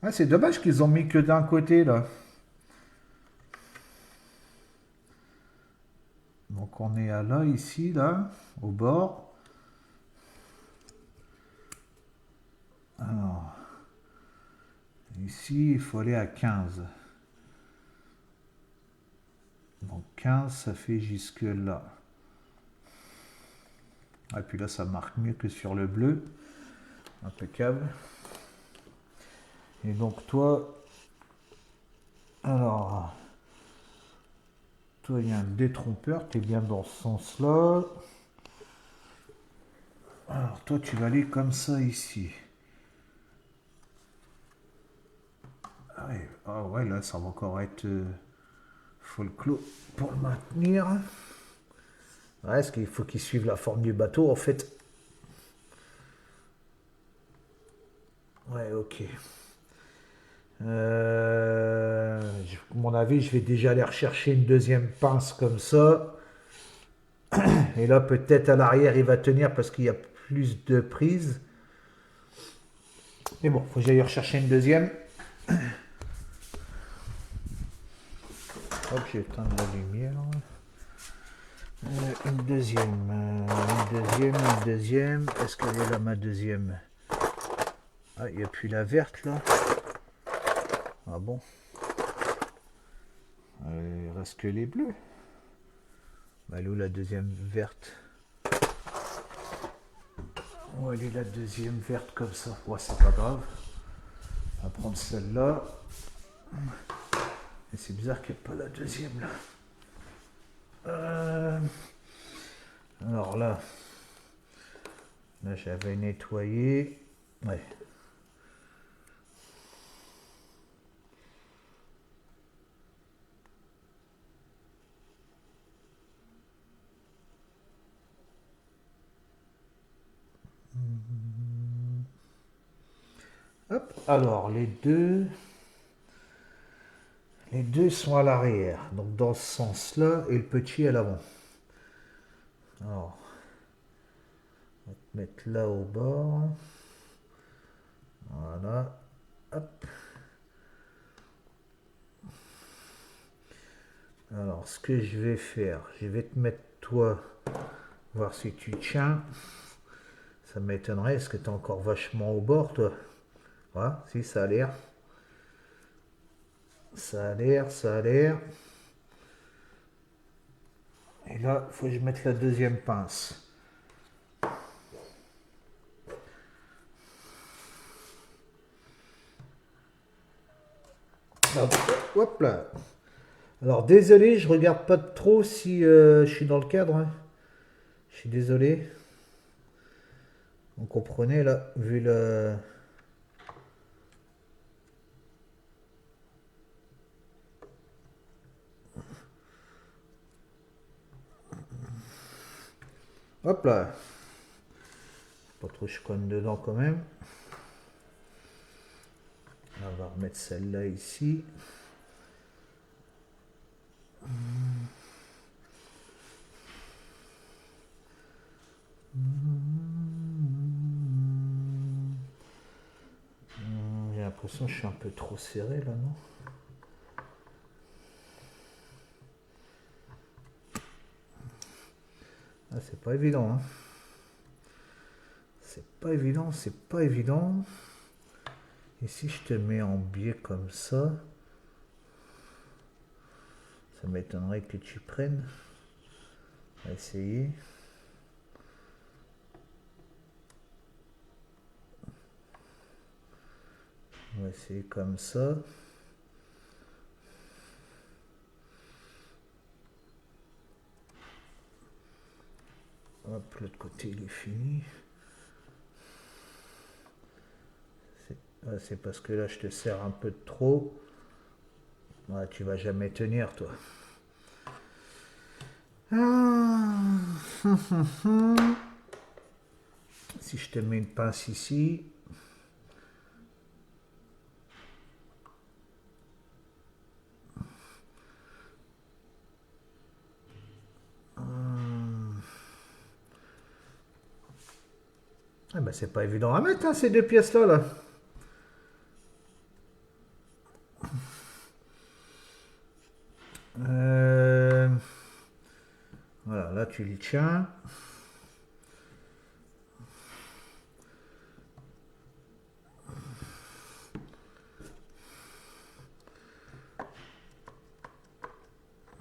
Ah, c'est dommage qu'ils ont mis que d'un côté, là. Donc, on est à là, ici, là, au bord. Alors, ici, il faut aller à 15. Donc 15, ça fait jusque là. Et puis là, ça marque mieux que sur le bleu. Impeccable. Et donc toi, alors, toi, il y a un détrompeur, tu es bien dans ce sens-là. Alors toi, tu vas aller comme ça ici. Ah ouais, là, ça va encore être faut le clos pour le maintenir. Ouais, parce qu'il faut qu'il suive la forme du bateau, en fait. Ouais, ok. À mon avis, je vais déjà aller rechercher une deuxième pince comme ça. Et là, peut-être à l'arrière, il va tenir parce qu'il y a plus de prises. Mais bon, faut que j'aille rechercher une deuxième. Hop, j'éteins la lumière. Une deuxième, une deuxième. Est-ce qu'elle est là, ma deuxième? Ah, il n'y a plus la verte, là. Ah bon? Il reste que les bleus. Bah, elle est où la deuxième verte? Où elle est la deuxième verte comme ça? Ouais, c'est pas grave. On va prendre celle-là. Et c'est bizarre qu'il n'y ait pas la deuxième là. Alors là j'avais nettoyé. Ouais. Hop. Alors les deux sont à l'arrière, donc dans ce sens-là, et le petit à l'avant. Alors, on va te mettre là au bord. Voilà. Hop. Alors, ce que je vais faire, je vais te mettre toi, voir si tu tiens. Ça m'étonnerait, est-ce que tu es encore vachement au bord, toi? Voilà, si, ça a l'air. Ça a l'air, ça a l'air. Et là, il faut que je mette la deuxième pince. Hop là. Alors désolé, je regarde pas trop si je suis dans le cadre, hein. Je suis désolé. Vous comprenez là, vu le... Hop là. Pas trop je conne dedans quand même. On va remettre celle-là ici. J'ai l'impression que je suis un peu trop serré là, non? Ah, c'est pas évident, hein. C'est pas évident, c'est pas évident. Et si je te mets en biais comme ça m'étonnerait que tu prennes. On va essayer. On va essayer comme ça. Hop, l'autre côté il est fini. C'est parce que là je te sers un peu de trop. Ouais, tu vas jamais tenir toi. Si je te mets une pince ici. Ah ben c'est pas évident à mettre hein, ces deux pièces là. Voilà, là tu le tiens.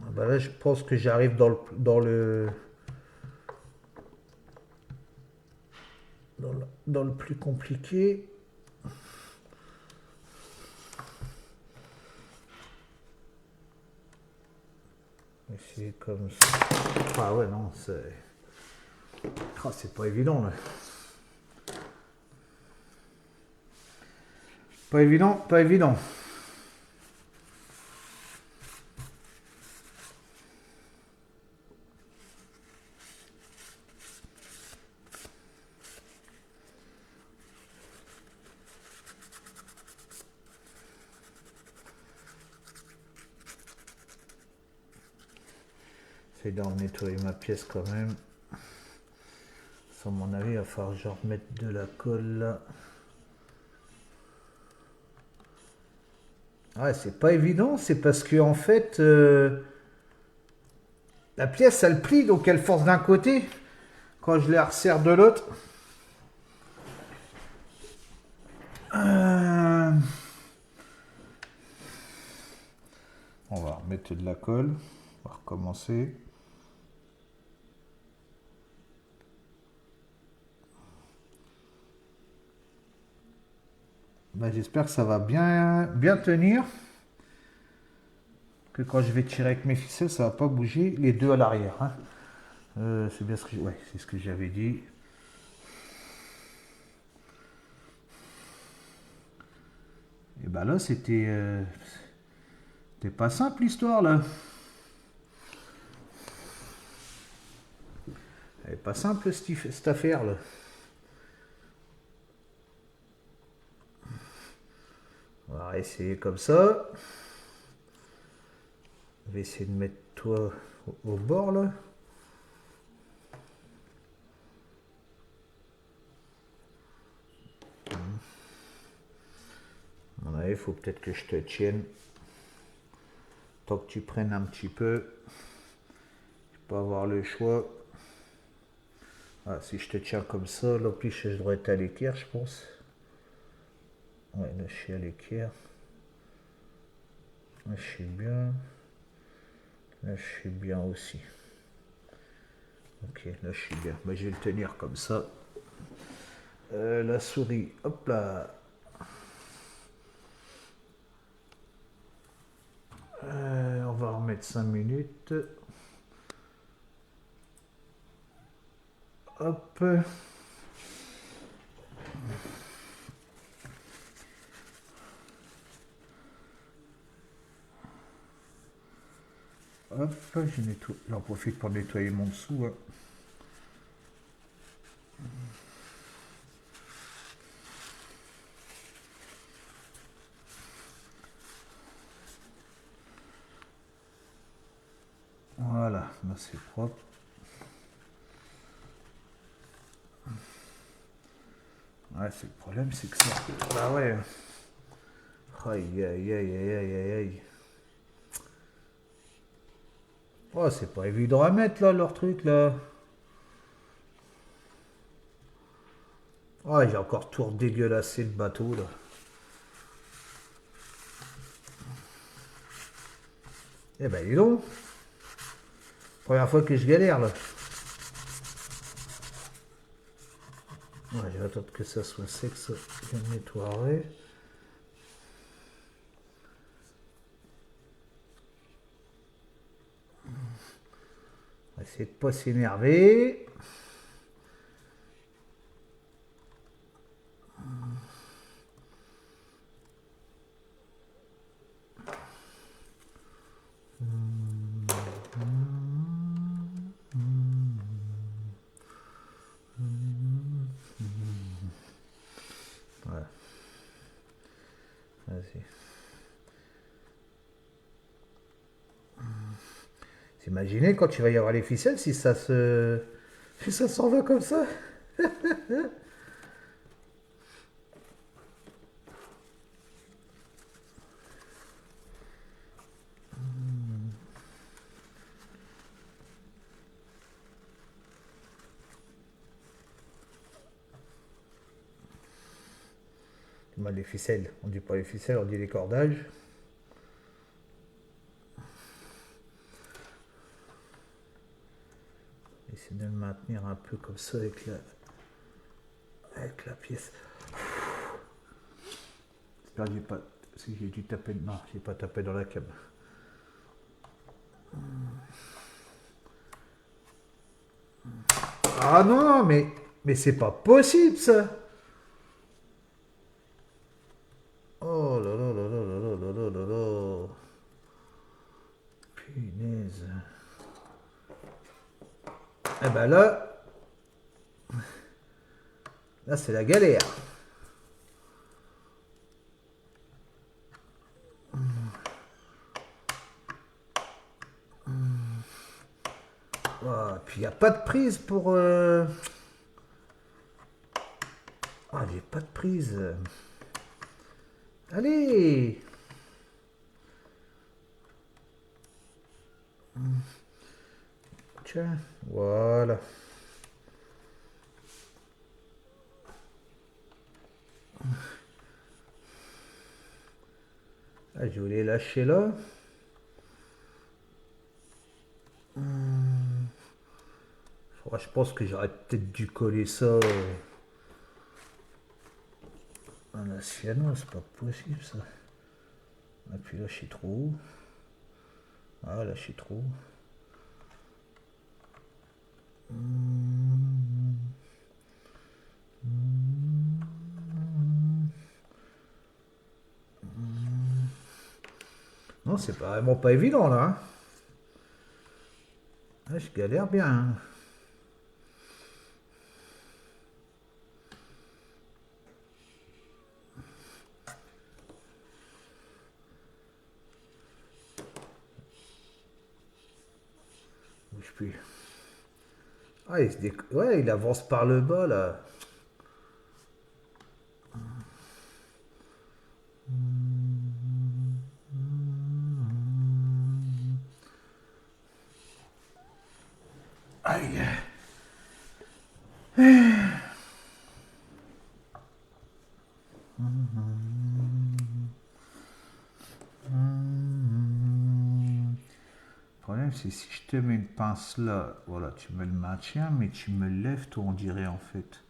Ben là je pense que j'arrive dans le plus compliqué. C'est comme ça. Ah ouais non c'est. Oh, c'est pas évident là. Pas évident, pas évident. J'essaie d'en nettoyer ma pièce quand même. À mon avis, il va falloir que je remette de la colle là. Ouais, c'est pas évident, c'est parce que en fait, la pièce elle plie donc elle force d'un côté. Quand je la resserre de l'autre. On va remettre de la colle. On va recommencer. Ben, j'espère que ça va bien tenir. Que quand je vais tirer avec mes ficelles, ça va pas bouger. Les deux à l'arrière. Hein. C'est bien ce que ouais, c'est ce que j'avais dit. Et ben là, c'était pas simple l'histoire là. Elle est pas simple cette affaire là. On va essayer comme ça. Je vais essayer de mettre toi au bord là. Il faut peut-être que je te tienne. Tant que tu prennes un petit peu. Tu peux avoir le choix. Ah, si je te tiens comme ça, là, plus je devrais être à l'équerre, je pense. Ouais, là, je suis à l'équerre. Là, je suis bien. Là, je suis bien aussi. Ok, là, je suis bien. Bah, je vais le tenir comme ça. La souris, hop là. On va remettre 5 minutes. Hop. Hop, j'en profite pour nettoyer mon dessous. Hein. Voilà, là c'est propre. Ouais, c'est le problème, c'est que ça. Bah ouais. Aïe, aïe, aïe, aïe, aïe, aïe, aïe. Oh, c'est pas évident à mettre là, leur truc là. Oh, j'ai encore tout dégueulassé le bateau là. Eh ben, dis donc. Première fois que je galère là. Ouais, je vais attendre que ça soit sec, ça. Je le nettoierai. On va essayer de pas s'énerver. Voilà, vas-y. Imaginez quand il va y avoir les ficelles si ça se. Si ça s'en va comme ça. Les ficelles, on dit pas les ficelles, on dit les cordages. Essayer de le maintenir un peu comme ça avec la pièce. J'espère que j'ai pas. Si j'ai dû taper. Non, j'ai pas tapé dans la cam. Ah non, mais c'est pas possible ça. Oh là là là là là là là là là. Punaise. Eh ben là c'est la galère. Oh, puis il n'y a pas de prise pour. Ah, il n'y a pas de prise. Allez. Tiens, voilà. Ah, je voulais lâcher là. Oh, je pense que j'aurais peut-être dû coller ça à la sienne. C'est pas possible ça. Et puis là, je suis trop haut. Ah, là, je suis trop haut. Non, c'est pas vraiment pas évident là. Hein. Ah, je galère bien. Hein. Bouge plus. Ah, ouais, il avance par le bas là. Aïe. Le problème, c'est si je te mets une pince là, voilà, tu me le maintiens, mais tu me le lèves, toi, on dirait en fait.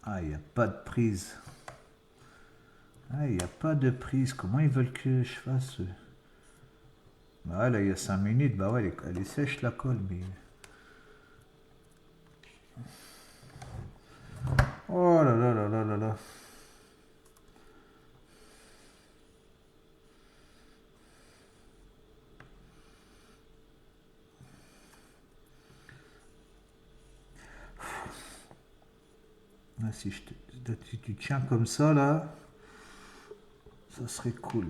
Ah, il n'y a pas de prise. Ah, il n'y a pas de prise. Comment ils veulent que je fasse Bah ouais, là, il y a 5 minutes. Bah ouais, elle est sèche la colle, mais. Oh là là là là là là. Là, si tu tiens comme ça, là, ça serait cool.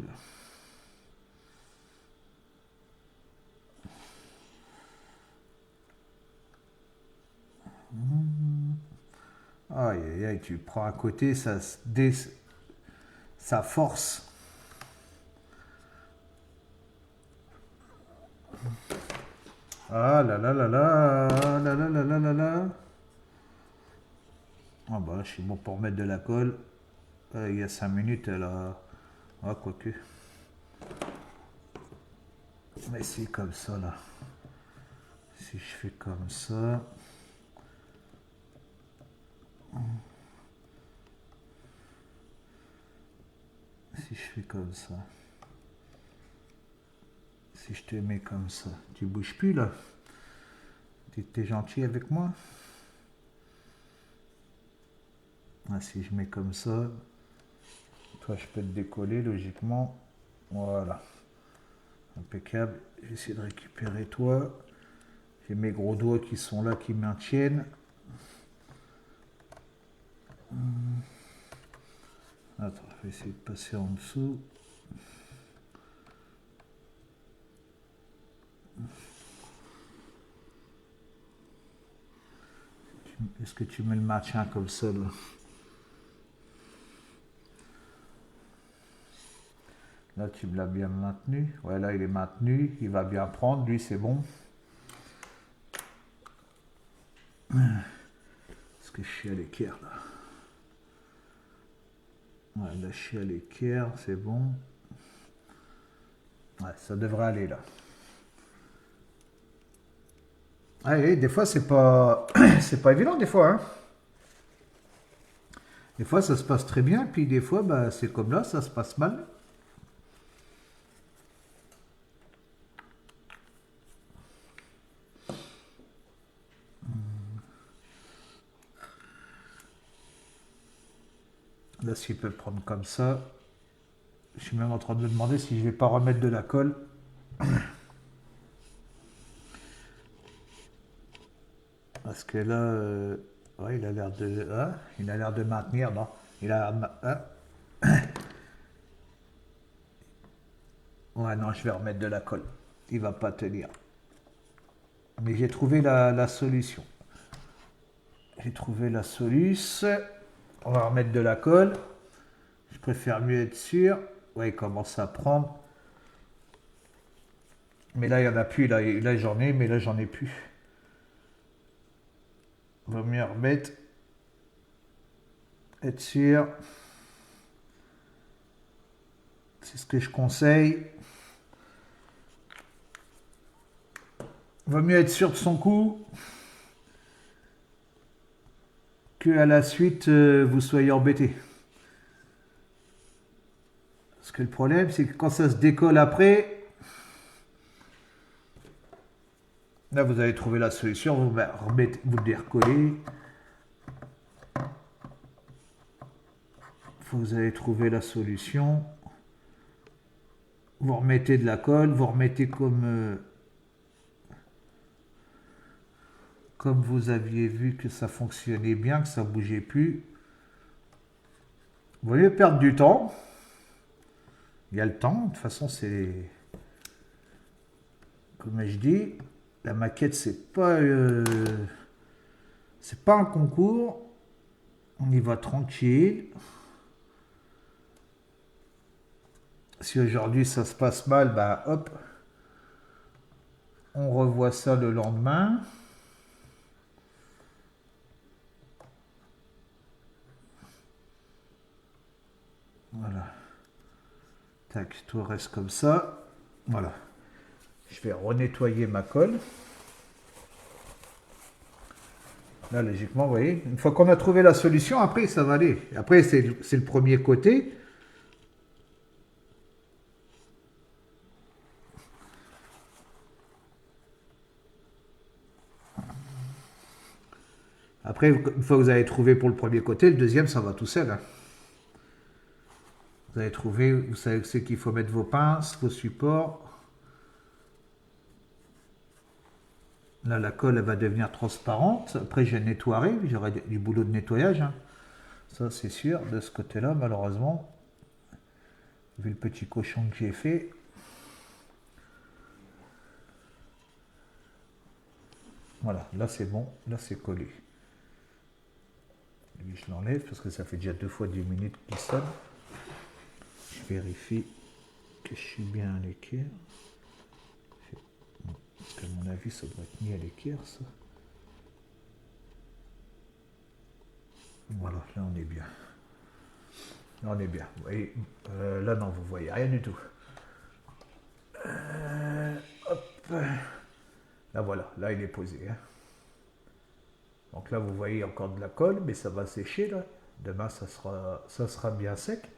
Aïe, aïe, aïe, tu prends à côté, ça force. Ah là là là là, là là là là là là. Ah bah, je suis bon pour mettre de la colle. Il y a 5 minutes, elle a... Ah, quoique. Mais c'est comme ça, là. Si je fais comme ça... Si je fais comme ça... Si je te mets comme ça... Tu bouges plus, là? T'es gentil avec moi? Ah, si je mets comme ça... Toi, je peux te décoller, logiquement. Voilà. Impeccable. J'essaie de récupérer toi. J'ai mes gros doigts qui sont là, qui maintiennent. Attends, je vais essayer de passer en dessous. Est-ce que tu mets le maintien comme ça là? Là, tu me l'as bien maintenu. Ouais, là, il est maintenu. Il va bien prendre. Lui, c'est bon. Est-ce que je suis à l'équerre là? Ouais, là, je suis à l'équerre. C'est bon. Ouais, ça devrait aller là. Allez, des fois, c'est pas, c'est pas évident, des fois. Hein. Des fois, ça se passe très bien. Puis des fois, bah, c'est comme là, ça se passe mal. Là, s'il peut prendre comme ça, je suis même en train de me demander si je vais pas remettre de la colle. Parce que là, ouais, il a l'air de, hein, il a l'air de maintenir, non? Il a, hein. Ouais, non, je vais remettre de la colle. Il va pas tenir. Mais j'ai trouvé la solution. J'ai trouvé la solution. On va remettre de la colle. Je préfère mieux être sûr. Ouais, il commence à prendre. Mais là, il n'y en a plus. Là j'en ai, mais là, j'en ai plus. On va mieux remettre. Être sûr. C'est ce que je conseille. Vaut mieux être sûr de son coup que à la suite vous soyez embêté. Parce que le problème, c'est que quand ça se décolle après, là vous allez trouver la solution, vous le décollez. Vous allez trouver la solution. Vous remettez de la colle, vous remettez comme vous aviez vu que ça fonctionnait bien, que ça bougeait plus. Vous voyez, perdre du temps. Il y a le temps, de toute façon c'est... Comme je dis, la maquette c'est pas un concours. On y va tranquille. Si aujourd'hui ça se passe mal, bah hop, on revoit ça le lendemain. Voilà. Tac, tout reste comme ça. Voilà. Je vais renettoyer ma colle. Là, logiquement, vous voyez, une fois qu'on a trouvé la solution, après, ça va aller. Après, c'est le premier côté. Après, une fois que vous avez trouvé pour le premier côté, le deuxième, ça va tout seul. Hein. Vous avez trouvé, vous savez c'est qu'il faut mettre vos pinces, vos supports. Là, la colle, elle va devenir transparente. Après, je nettoierai, j'aurai du boulot de nettoyage. Hein. Ça, c'est sûr. De ce côté-là, malheureusement, vu le petit cochon que j'ai fait. Voilà, là, c'est bon. Là, c'est collé. lui, je l'enlève parce que ça fait déjà 2 fois 10 minutes qu'il sonne. Je vérifie que je suis bien à l'équerre. Parce qu'à mon avis, ça doit être mis à l'équerre, ça. Voilà, là on est bien. Là on est bien. Vous voyez, là non, vous voyez rien du tout. Hop. Là voilà, là il est posé. Hein. Donc là vous voyez encore de la colle, mais ça va sécher là. Demain ça sera bien sec.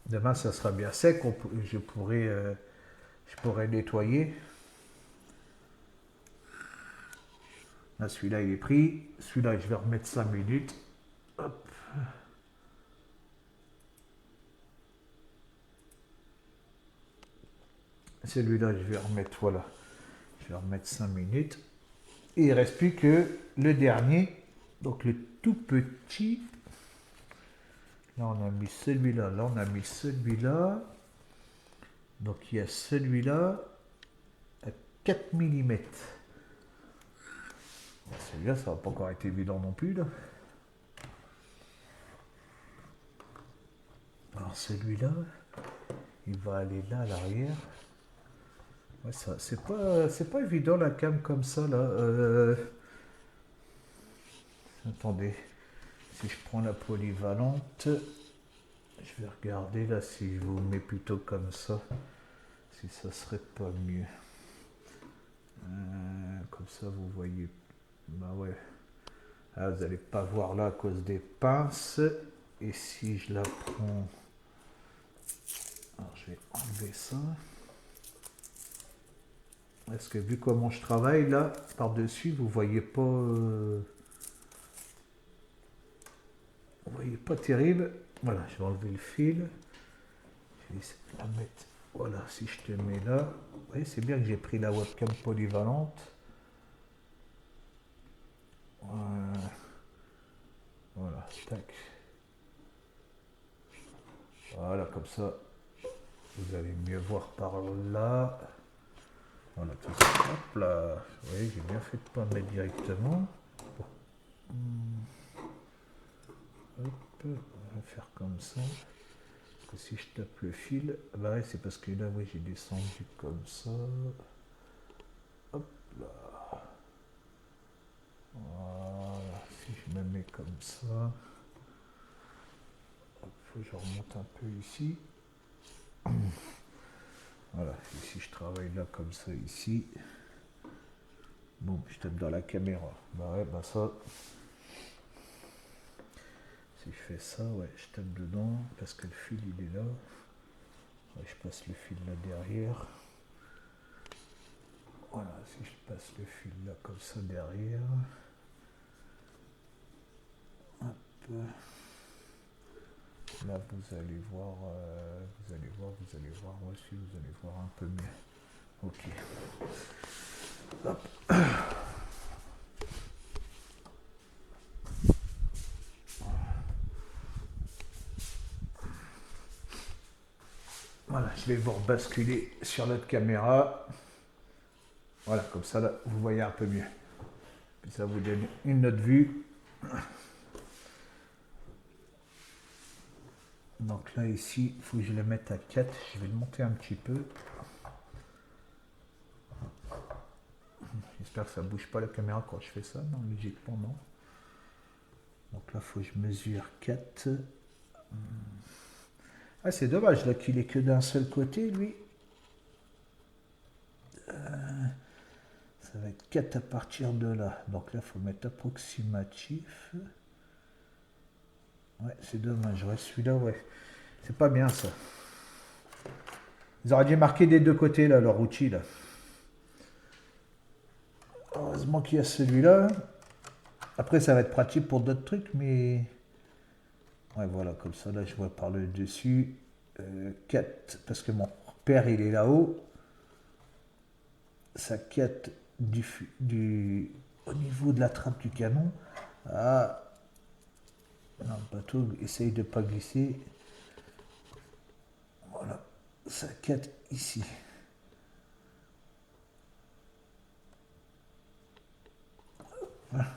Demain ça sera bien sec. Je pourrais nettoyer. Là celui-là il est pris. Celui-là je vais remettre 5 minutes. Hop. Celui-là, je vais remettre, voilà, je vais remettre 5 minutes. Et il ne reste plus que le dernier, donc le tout petit. Là, on a mis celui-là, là, on a mis celui-là. Donc, il y a celui-là à 4 mm. Celui-là, ça va pas encore être évident non plus, là. Alors, celui-là, il va aller là, à l'arrière. Ouais, ça, c'est pas évident la cam comme ça là. Attendez, si je prends la polyvalente, je vais regarder là si je vous mets plutôt comme ça, si ça serait pas mieux. Comme ça vous voyez. Bah ouais. Ah, vous n'allez pas voir là à cause des pinces. Et si je la prends, alors je vais enlever ça. Parce que vu comment je travaille là, par-dessus, vous voyez pas. Vous voyez pas terrible. Voilà, je vais enlever le fil. Je vais essayer de la mettre. Voilà, si je te mets là. Vous voyez, c'est bien que j'ai pris la webcam polyvalente. Voilà, tac. Voilà, comme ça, vous allez mieux voir par là. Voilà, tout ça. Hop là. Vous voyez, j'ai bien fait de ne pas mettre directement. Hop, on va faire comme ça. Parce que si je tape le fil, bah ouais, c'est parce que là, oui, j'ai descendu comme ça. Hop là. Voilà, si je me mets comme ça. Hop, faut que je remonte un peu ici. Voilà, ici je travaille là comme ça, ici. Bon, je tape dans la caméra. Bah ouais, bah ça. Si je fais ça, ouais, je tape dedans parce que le fil il est là. Ouais, je passe le fil là derrière. Voilà, si je passe le fil là comme ça derrière. Hop. Là vous allez voir, vous allez voir, moi aussi vous allez voir un peu mieux. Ok. Hop. Voilà, je vais vous rebasculer sur notre caméra. Voilà, comme ça, là, vous voyez un peu mieux. Puis ça vous donne une autre vue. Donc là, ici, il faut que je le mette à 4. Je vais le monter un petit peu. J'espère que ça ne bouge pas la caméra quand je fais ça. Non, logiquement, non. Donc là, il faut que je mesure 4. Ah, c'est dommage là qu'il est que d'un seul côté, lui. Ça va être 4 à partir de là. Donc là, il faut mettre approximatif. Ouais, c'est dommage. Ouais, celui-là, ouais. C'est pas bien, ça. Ils auraient dû marquer des deux côtés, là, leur outil, là. Heureusement qu'il y a celui-là. Après, ça va être pratique pour d'autres trucs, mais... Ouais, voilà, comme ça, là, je vois par le dessus. 4, parce que mon père, il est là-haut. Ça 4 au niveau de la trappe du canon. Ah, non, le bateau, essaye de ne pas glisser. Voilà, ça 4 ici.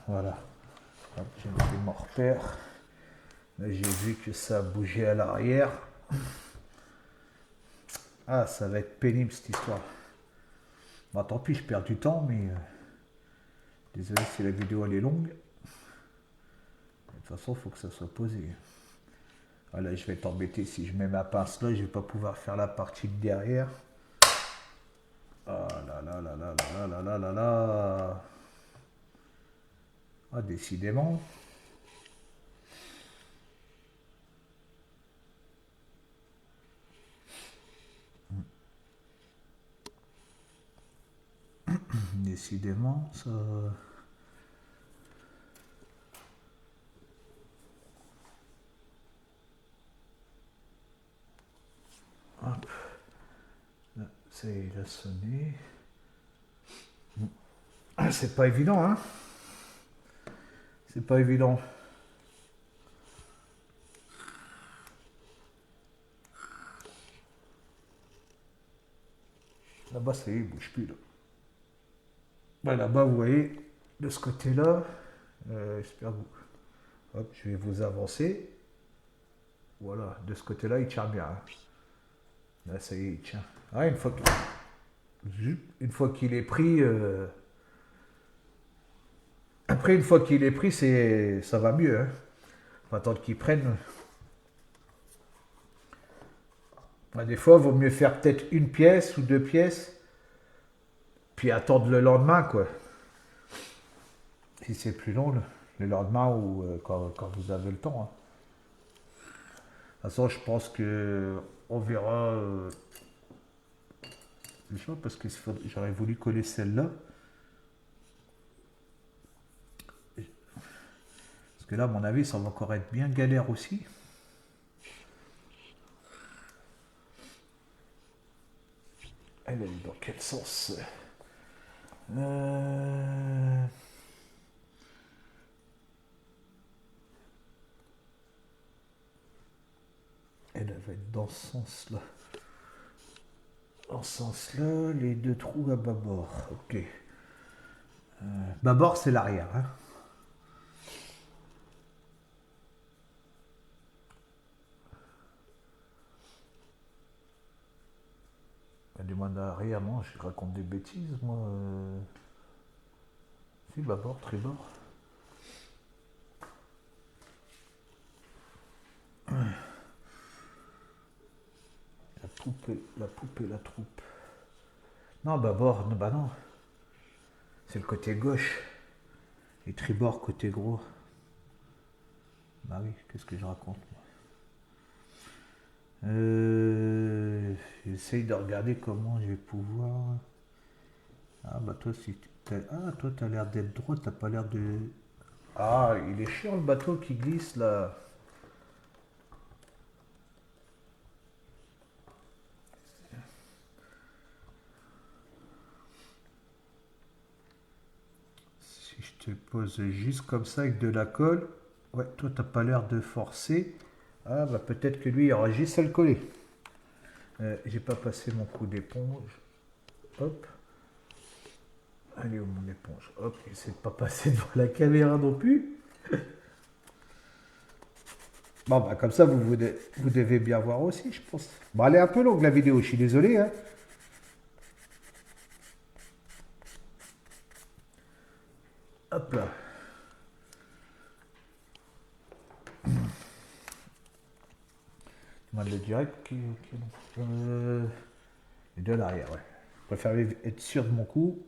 Voilà. Hop, j'ai fait mon repère. Là, j'ai vu que ça a bougé à l'arrière. Ah, ça va être pénible cette histoire. Bon, tant pis, je perds du temps, mais désolé si la vidéo elle est longue. De toute façon, il faut que ça soit posé. Ah, là, je vais être embêté si je mets ma pince là, je vais pas pouvoir faire la partie de derrière. Ah là là là là là là là là là. Ah, décidément. Décidément, ça. Hop. Là, il a sonné. Ah, c'est pas évident, hein. C'est pas évident. Là-bas, ça y est, il bouge plus là. Ouais, là-bas, vous voyez, de ce côté-là, j'espère que vous. Hop, je vais vous avancer. Voilà, de ce côté-là, il tient bien, hein. Là, ça y est, il tient. Ah, une fois qu'il est pris, après, une fois qu'il est pris, ça va mieux, hein. Faut attendre qu'il prenne. Bah, des fois, il vaut mieux faire peut-être une pièce ou deux pièces, puis attendre le lendemain, quoi. Si c'est plus long, le lendemain ou quand vous avez le temps, hein. De toute façon, je pense que on verra. Je sais pas, parce que j'aurais voulu coller celle-là. Parce que là, à mon avis, ça va encore être bien galère aussi. Elle est dans quel sens? euh... Elle va être dans ce sens-là. Dans ce sens-là, les deux trous à bâbord. Ok. Bâbord, c'est l'arrière, hein. Du moins d'arrière, non, je raconte des bêtises, moi. Si, bâbord, tribord. La poupe et la troupe. Non, bâbord, non, bah non. C'est le côté gauche. Et tribord, côté gros. Bah oui, qu'est-ce que je raconte, moi. J'essaye de regarder comment je vais pouvoir. Ah bah toi si ah toi t'as l'air d'être droit, t'as pas l'air de. Ah il est chiant le bateau qui glisse là. Si je te pose juste comme ça avec de la colle, ouais toi t'as pas l'air de forcer. Ah bah peut-être que lui il aura juste à le coller. J'ai pas passé mon coup d'éponge. Hop. Allez où mon éponge. Hop, essaie de pas passer devant la caméra non plus. Bon, bah, comme ça, vous devez bien voir aussi, je pense. Bon, elle est un peu longue la vidéo, je suis désolé, hein. Hop là. Moi, le direct et de l'arrière, ouais. Je préfère être sûr de mon coup.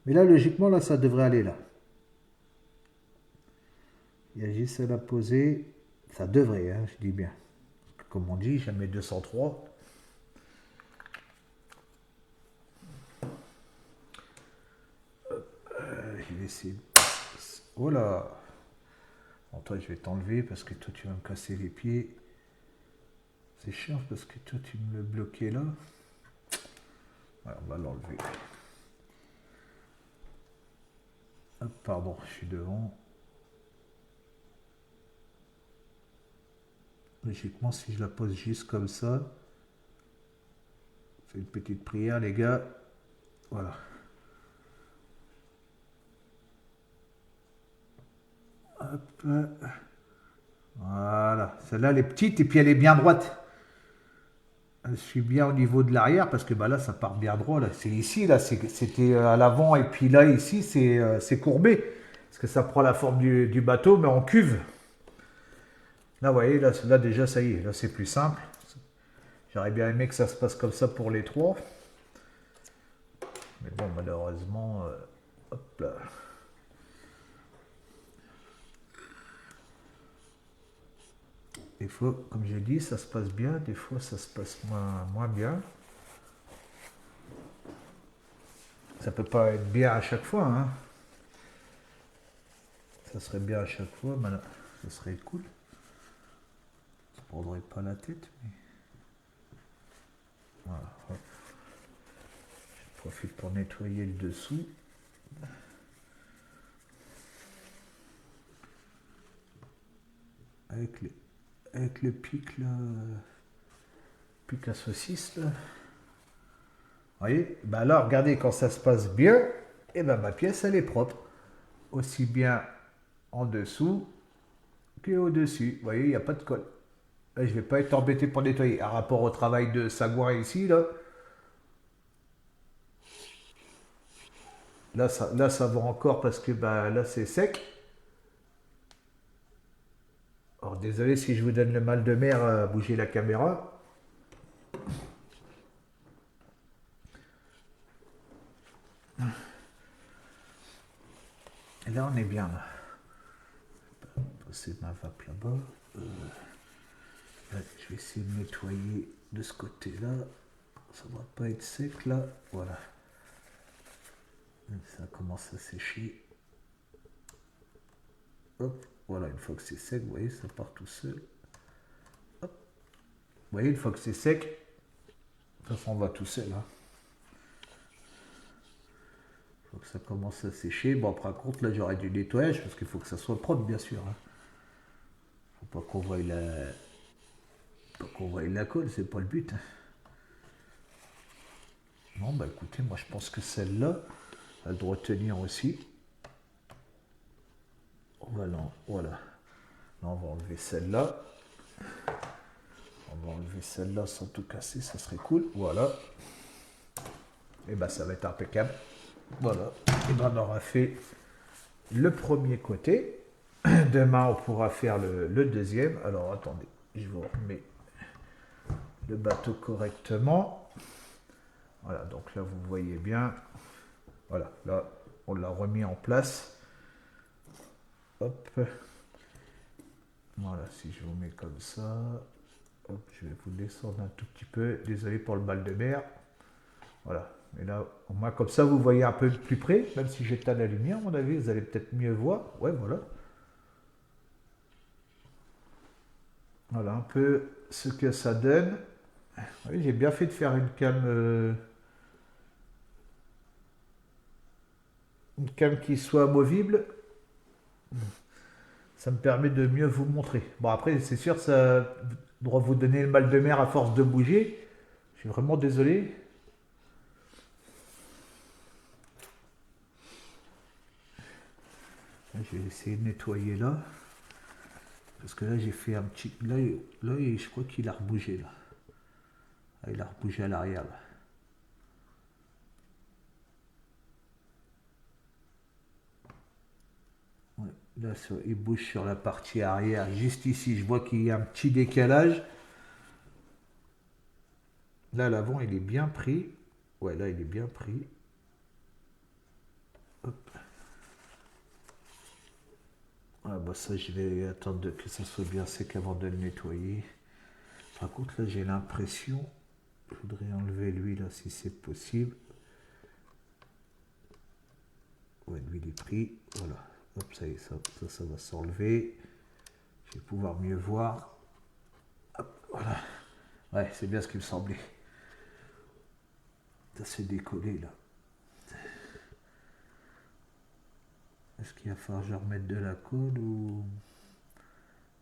Mais là, logiquement, là, ça devrait aller là. Il y a juste à la poser. Ça devrait, hein, je dis bien. Comme on dit, jamais 203. Je vais essayer. Oh là. Bon, toi, je vais t'enlever parce que toi, tu vas me casser les pieds. C'est chiant parce que toi, tu me le bloquais là. Ouais, on va l'enlever. Hop, pardon, je suis devant. Logiquement, si je la pose juste comme ça, fais une petite prière, les gars. Voilà. Hop. Voilà. Celle-là, elle est petite et puis elle est bien droite. Je suis bien au niveau de l'arrière parce que bah là, ça part bien droit. Là. C'est ici, là, c'était à l'avant et puis là, ici, c'est courbé. Parce que ça prend la forme du bateau, mais en cuve. Là, vous voyez, là déjà, ça y est. Là, c'est plus simple. J'aurais bien aimé que ça se passe comme ça pour les trois. Mais bon, malheureusement, hop là. Des fois, comme j'ai dit, ça se passe bien. Des fois, ça se passe moins bien. Ça peut pas être bien à chaque fois, hein. Ça serait bien à chaque fois, mais là, ça serait cool. Ça ne prendrait pas la tête, mais... Voilà. Hop. Je profite pour nettoyer le dessous. Avec le pic, là... Pic à saucisse, là. Vous voyez, ben là, regardez, quand ça se passe bien, et ben ma pièce, elle est propre. Aussi bien en dessous que au-dessus. Vous voyez, il n'y a pas de colle. Là, je ne vais pas être embêté pour nettoyer. Par rapport au travail de sagouin ici, là, ça va encore parce que ben, là, c'est sec. Alors, désolé si je vous donne le mal de mer à bouger la caméra. Et là, on est bien, là. Passer ma vape là-bas. Là, je vais essayer de nettoyer de ce côté-là. Ça ne va pas être sec, là. Voilà. Ça commence à sécher. Hop, voilà, une fois que c'est sec, vous voyez, ça part tout seul. Hop. Vous voyez, une fois que c'est sec, de toute façon, on va tout seul. Hein. Il faut que ça commence à sécher. Bon, par contre, là, j'aurai du nettoyage parce qu'il faut que ça soit propre, bien sûr. Hein. Faut pas qu'on voie la colle, c'est pas le but. Hein. Bon, bah écoutez, moi, je pense que celle-là, elle doit tenir aussi. Voilà. Là, on va enlever celle-là. On va enlever celle-là sans tout casser, ça serait cool. Voilà. Et ben ça va être impeccable. Voilà. Et ben on aura fait le premier côté. Demain, on pourra faire le deuxième. Alors attendez, je vous remets le bateau correctement. Voilà, donc là vous voyez bien. Voilà, là on l'a remis en place. Hop. Voilà, si je vous mets comme ça. Hop, je vais vous descendre un tout petit peu. Désolé pour le mal de mer. Voilà. Et là, au moins comme ça, vous voyez un peu plus près. Même si j'éteins la lumière, à mon avis, vous allez peut-être mieux voir. Ouais, voilà. Voilà un peu ce que ça donne. Oui, j'ai bien fait de faire une cam qui soit amovible. Ça me permet de mieux vous montrer. Bon, après, c'est sûr, ça doit vous donner le mal de mer à force de bouger. Je suis vraiment désolé. Je vais essayer de nettoyer là. Parce que là, j'ai fait un petit... Là, je crois qu'il a rebougé, là. Ah, il a rebougé à l'arrière, là. Ouais, là, il bouge sur la partie arrière. Juste ici, je vois qu'il y a un petit décalage. Là, l'avant, il est bien pris. Ouais, là, il est bien pris. Hop. Ah, bah ça, je vais attendre que ça soit bien sec avant de le nettoyer. Par contre, là, j'ai l'impression... Je voudrais enlever lui, là, si c'est possible. Ouais, lui, il est pris. Voilà. Hop, ça y est, ça va s'enlever. Je vais pouvoir mieux voir. Hop, voilà. Ouais, c'est bien ce qui me semblait. Ça s'est décollé, là. Est-ce qu'il va falloir que je remette de la colle ou...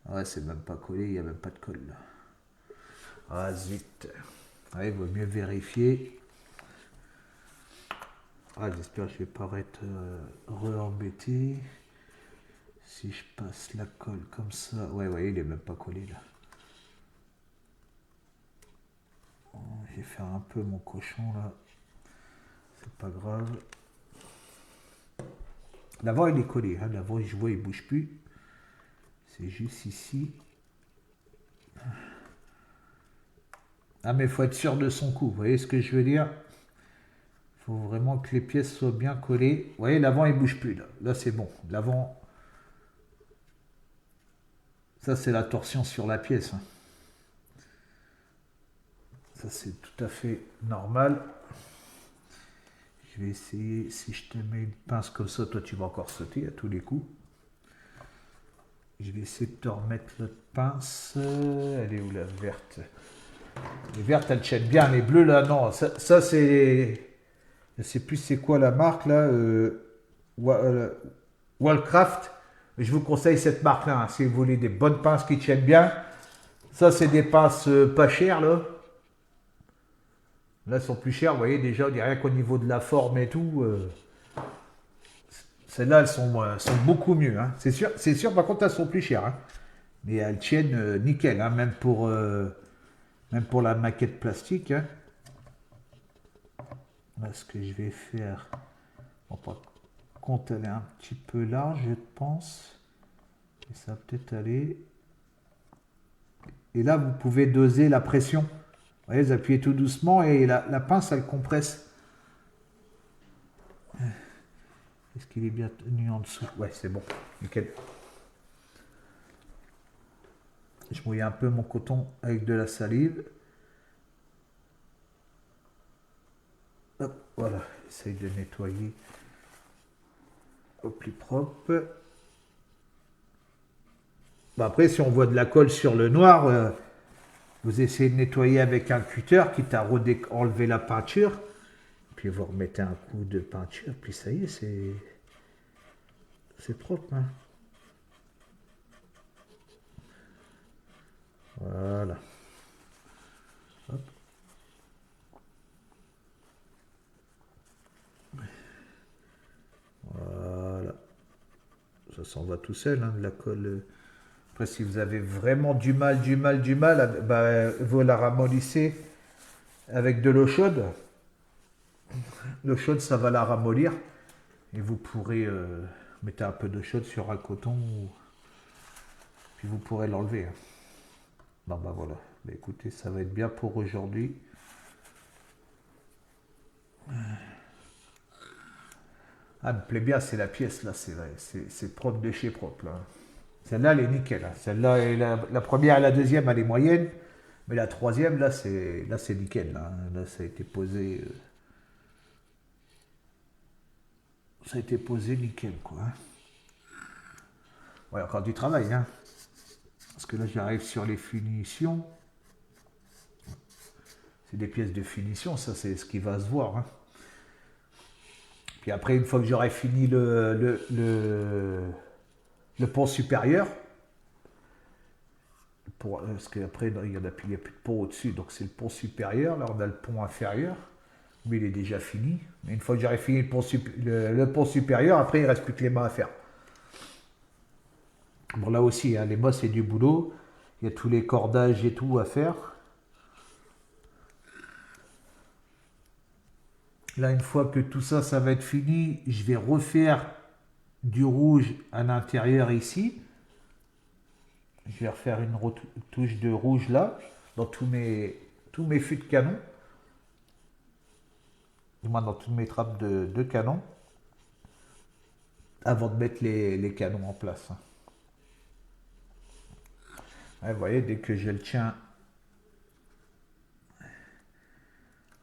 Ouais, c'est même pas collé, il n'y a même pas de colle, là. Ah, zut. Ouais, il vaut mieux vérifier. Ah, j'espère que je vais pas être re-embêté. Si je passe la colle comme ça, ouais, il est même pas collé là. Je vais faire un peu mon cochon là. C'est pas grave. L'avant il est collé, hein. L'avant je vois il bouge plus. C'est juste ici. Ah mais il faut être sûr de son coup, vous voyez ce que je veux dire? Il faut vraiment que les pièces soient bien collées. Vous voyez l'avant il bouge plus là. Là c'est bon. L'avant, ça c'est la torsion sur la pièce, hein. Ça c'est tout à fait normal. Je vais essayer, si je te mets une pince comme ça, toi tu vas encore sauter à tous les coups. Je vais essayer de te remettre l'autre pince. Elle est où la verte? Les vertes elles tiennent bien, les bleues là non. Ça c'est. Je sais plus c'est quoi la marque là. Wallcraft. Je vous conseille cette marque là, hein, si vous voulez des bonnes pinces qui tiennent bien. Ça c'est des pinces pas chères là. Là elles sont plus chères, vous voyez déjà, on dirait rien qu'au niveau de la forme et tout. Celles-là elles sont beaucoup mieux, hein. C'est sûr par contre elles sont plus chères, hein. Mais elles tiennent nickel, hein, même pour la maquette plastique, hein. Là, ce que je vais faire, bon, par contre, elle est un petit peu large, je pense. Et ça va peut-être aller. Et là, vous pouvez doser la pression. Vous voyez, vous appuyez tout doucement et la pince, elle compresse. Est-ce qu'il est bien tenu en dessous? Ouais, c'est bon. Nickel. Je mouille un peu mon coton avec de la salive. Hop, voilà. Essaye de nettoyer au plus propre. Bon, après, si on voit de la colle sur le noir, vous essayez de nettoyer avec un cutter, quitte à enlever la peinture. Puis vous remettez un coup de peinture, puis ça y est, c'est propre, hein. Voilà. Hop. Voilà. Ça s'en va tout seul, hein, de la colle. Après, si vous avez vraiment du mal, bah, vous la ramollissez avec de l'eau chaude. L'eau chaude, ça va la ramollir. Et vous pourrez mettre un peu d'eau chaude sur un coton. Puis vous pourrez l'enlever, hein. Bon, bah voilà. Bah, écoutez, ça va être bien pour aujourd'hui. Ah, me plaît bien, c'est la pièce là. C'est propre de chez propre, là. Celle-là, elle est nickel, hein. Celle-là, la première et la deuxième, elle est moyenne. Mais la troisième, là, c'est nickel, là, hein. Là, ça a été posé. Ça a été posé nickel, quoi, hein. Ouais, encore du travail, hein. Parce que là, j'arrive sur les finitions. C'est des pièces de finition, ça, c'est ce qui va se voir, hein. Puis après, une fois que j'aurai fini le pont supérieur, parce qu'après, il n'y a plus de pont au-dessus, donc c'est le pont supérieur. Là, on a le pont inférieur, mais il est déjà fini. Mais une fois que j'aurai fini le pont supérieur, après, il ne reste plus que les mains à faire. Bon, là aussi, hein, les mâts, c'est du boulot. Il y a tous les cordages et tout à faire. Là, une fois que tout ça, ça va être fini, je vais refaire du rouge à l'intérieur ici. Je vais refaire une touche de rouge là, dans tous mes fûts de canon. Du moins dans toutes mes trappes de canon. Avant de mettre les canons en place, hein. Ouais, vous voyez, dès que je le tiens,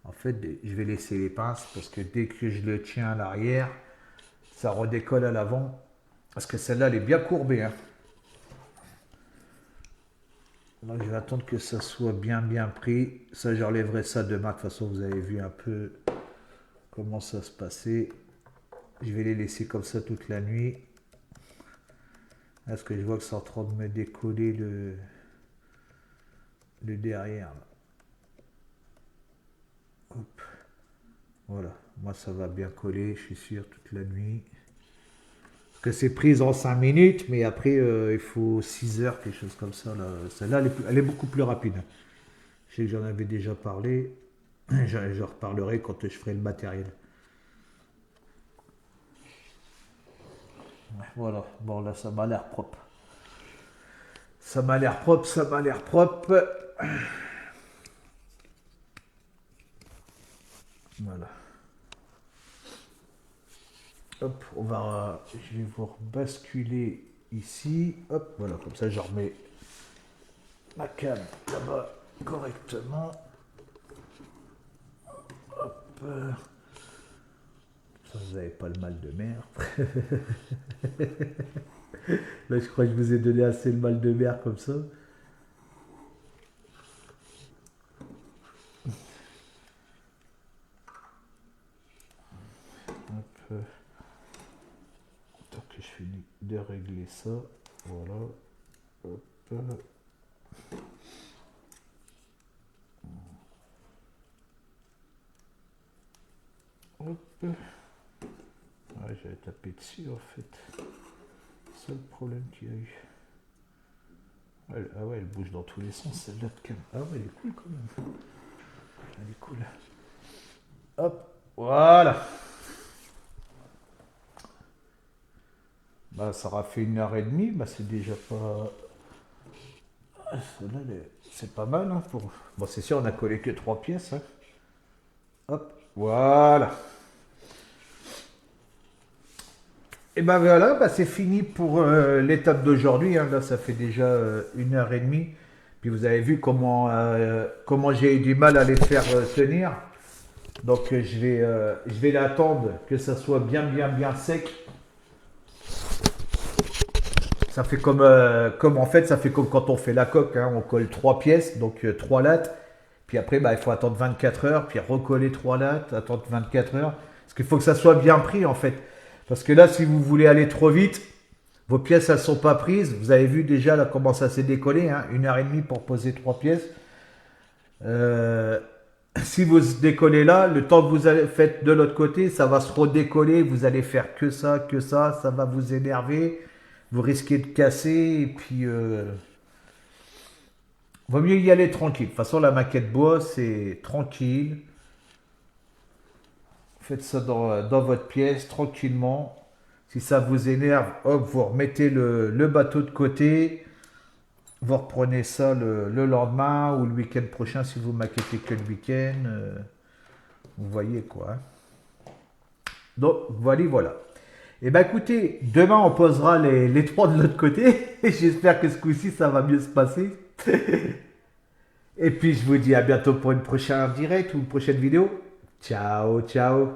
en fait, je vais laisser les pinces parce que dès que je le tiens à l'arrière, ça redécolle à l'avant. Parce que celle-là, elle est bien courbée, hein. Donc je vais attendre que ça soit bien pris. Ça, j'enlèverai ça demain. De toute façon, vous avez vu un peu comment ça se passait. Je vais les laisser comme ça toute la nuit. Est-ce que je vois que c'est en train de me décoller le derrière là. Hop. Voilà. Moi, ça va bien coller, je suis sûr, toute la nuit. que c'est prise en 5 minutes, mais après, il faut 6 heures, quelque chose comme ça. Là. Celle-là, elle est beaucoup plus rapide. Je sais que j'en avais déjà parlé. Je reparlerai quand je ferai le matériel. Voilà, bon là ça m'a l'air propre. Ça m'a l'air propre, ça m'a l'air propre. Voilà. Hop, je vais vous basculer ici. Hop, voilà, comme ça je remets ma cam là-bas correctement. Hop. Ça, vous n'avez pas le mal de mer. Là, je crois que je vous ai donné assez le mal de mer comme ça. Hop. Tant que je finis de régler ça. Voilà. Hop. Hop. Ouais, j'avais tapé dessus en fait. C'est le problème qu'il y a eu. Ah ouais, elle bouge dans tous les sens celle-là de cam. Ah ouais, elle est cool quand même. Elle est cool. Hop, voilà. Bah, ça aura fait 1h30. Bah, c'est déjà pas. Celle-là, c'est pas mal. Hein, pour... Bon, c'est sûr, on a collé que 3 pièces. Hein. Hop, voilà. Et ben voilà, bah c'est fini pour l'étape d'aujourd'hui. Hein. Là, ça fait déjà 1h30. Puis vous avez vu comment j'ai eu du mal à les faire tenir. Donc je vais l'attendre que ça soit bien sec. Ça fait comme en fait, ça fait comme quand on fait la coque. Hein. On colle 3 pièces, donc 3 lattes. Puis après, bah, il faut attendre 24 heures, puis recoller 3 lattes, attendre 24 heures. Parce qu'il faut que ça soit bien pris en fait. Parce que là, si vous voulez aller trop vite, vos pièces, elles ne sont pas prises. Vous avez vu déjà là comment ça s'est décollé. Hein, 1h30 pour poser 3 pièces. Si vous décollez là, le temps que vous faites de l'autre côté, ça va se redécoller. Vous allez faire que ça. Ça va vous énerver. Vous risquez de casser. Et puis, vaut mieux y aller tranquille. De toute façon, la maquette bois, c'est tranquille. Faites ça dans votre pièce, tranquillement. Si ça vous énerve, hop, vous remettez le bateau de côté. Vous reprenez ça le lendemain ou le week-end prochain si vous maquettez que le week-end. Vous voyez quoi. Hein. Donc, voilà. Et ben écoutez, demain on posera les 3 de l'autre côté. J'espère que ce coup-ci ça va mieux se passer. Et puis je vous dis à bientôt pour une prochaine direct ou une prochaine vidéo. Ciao, ciao.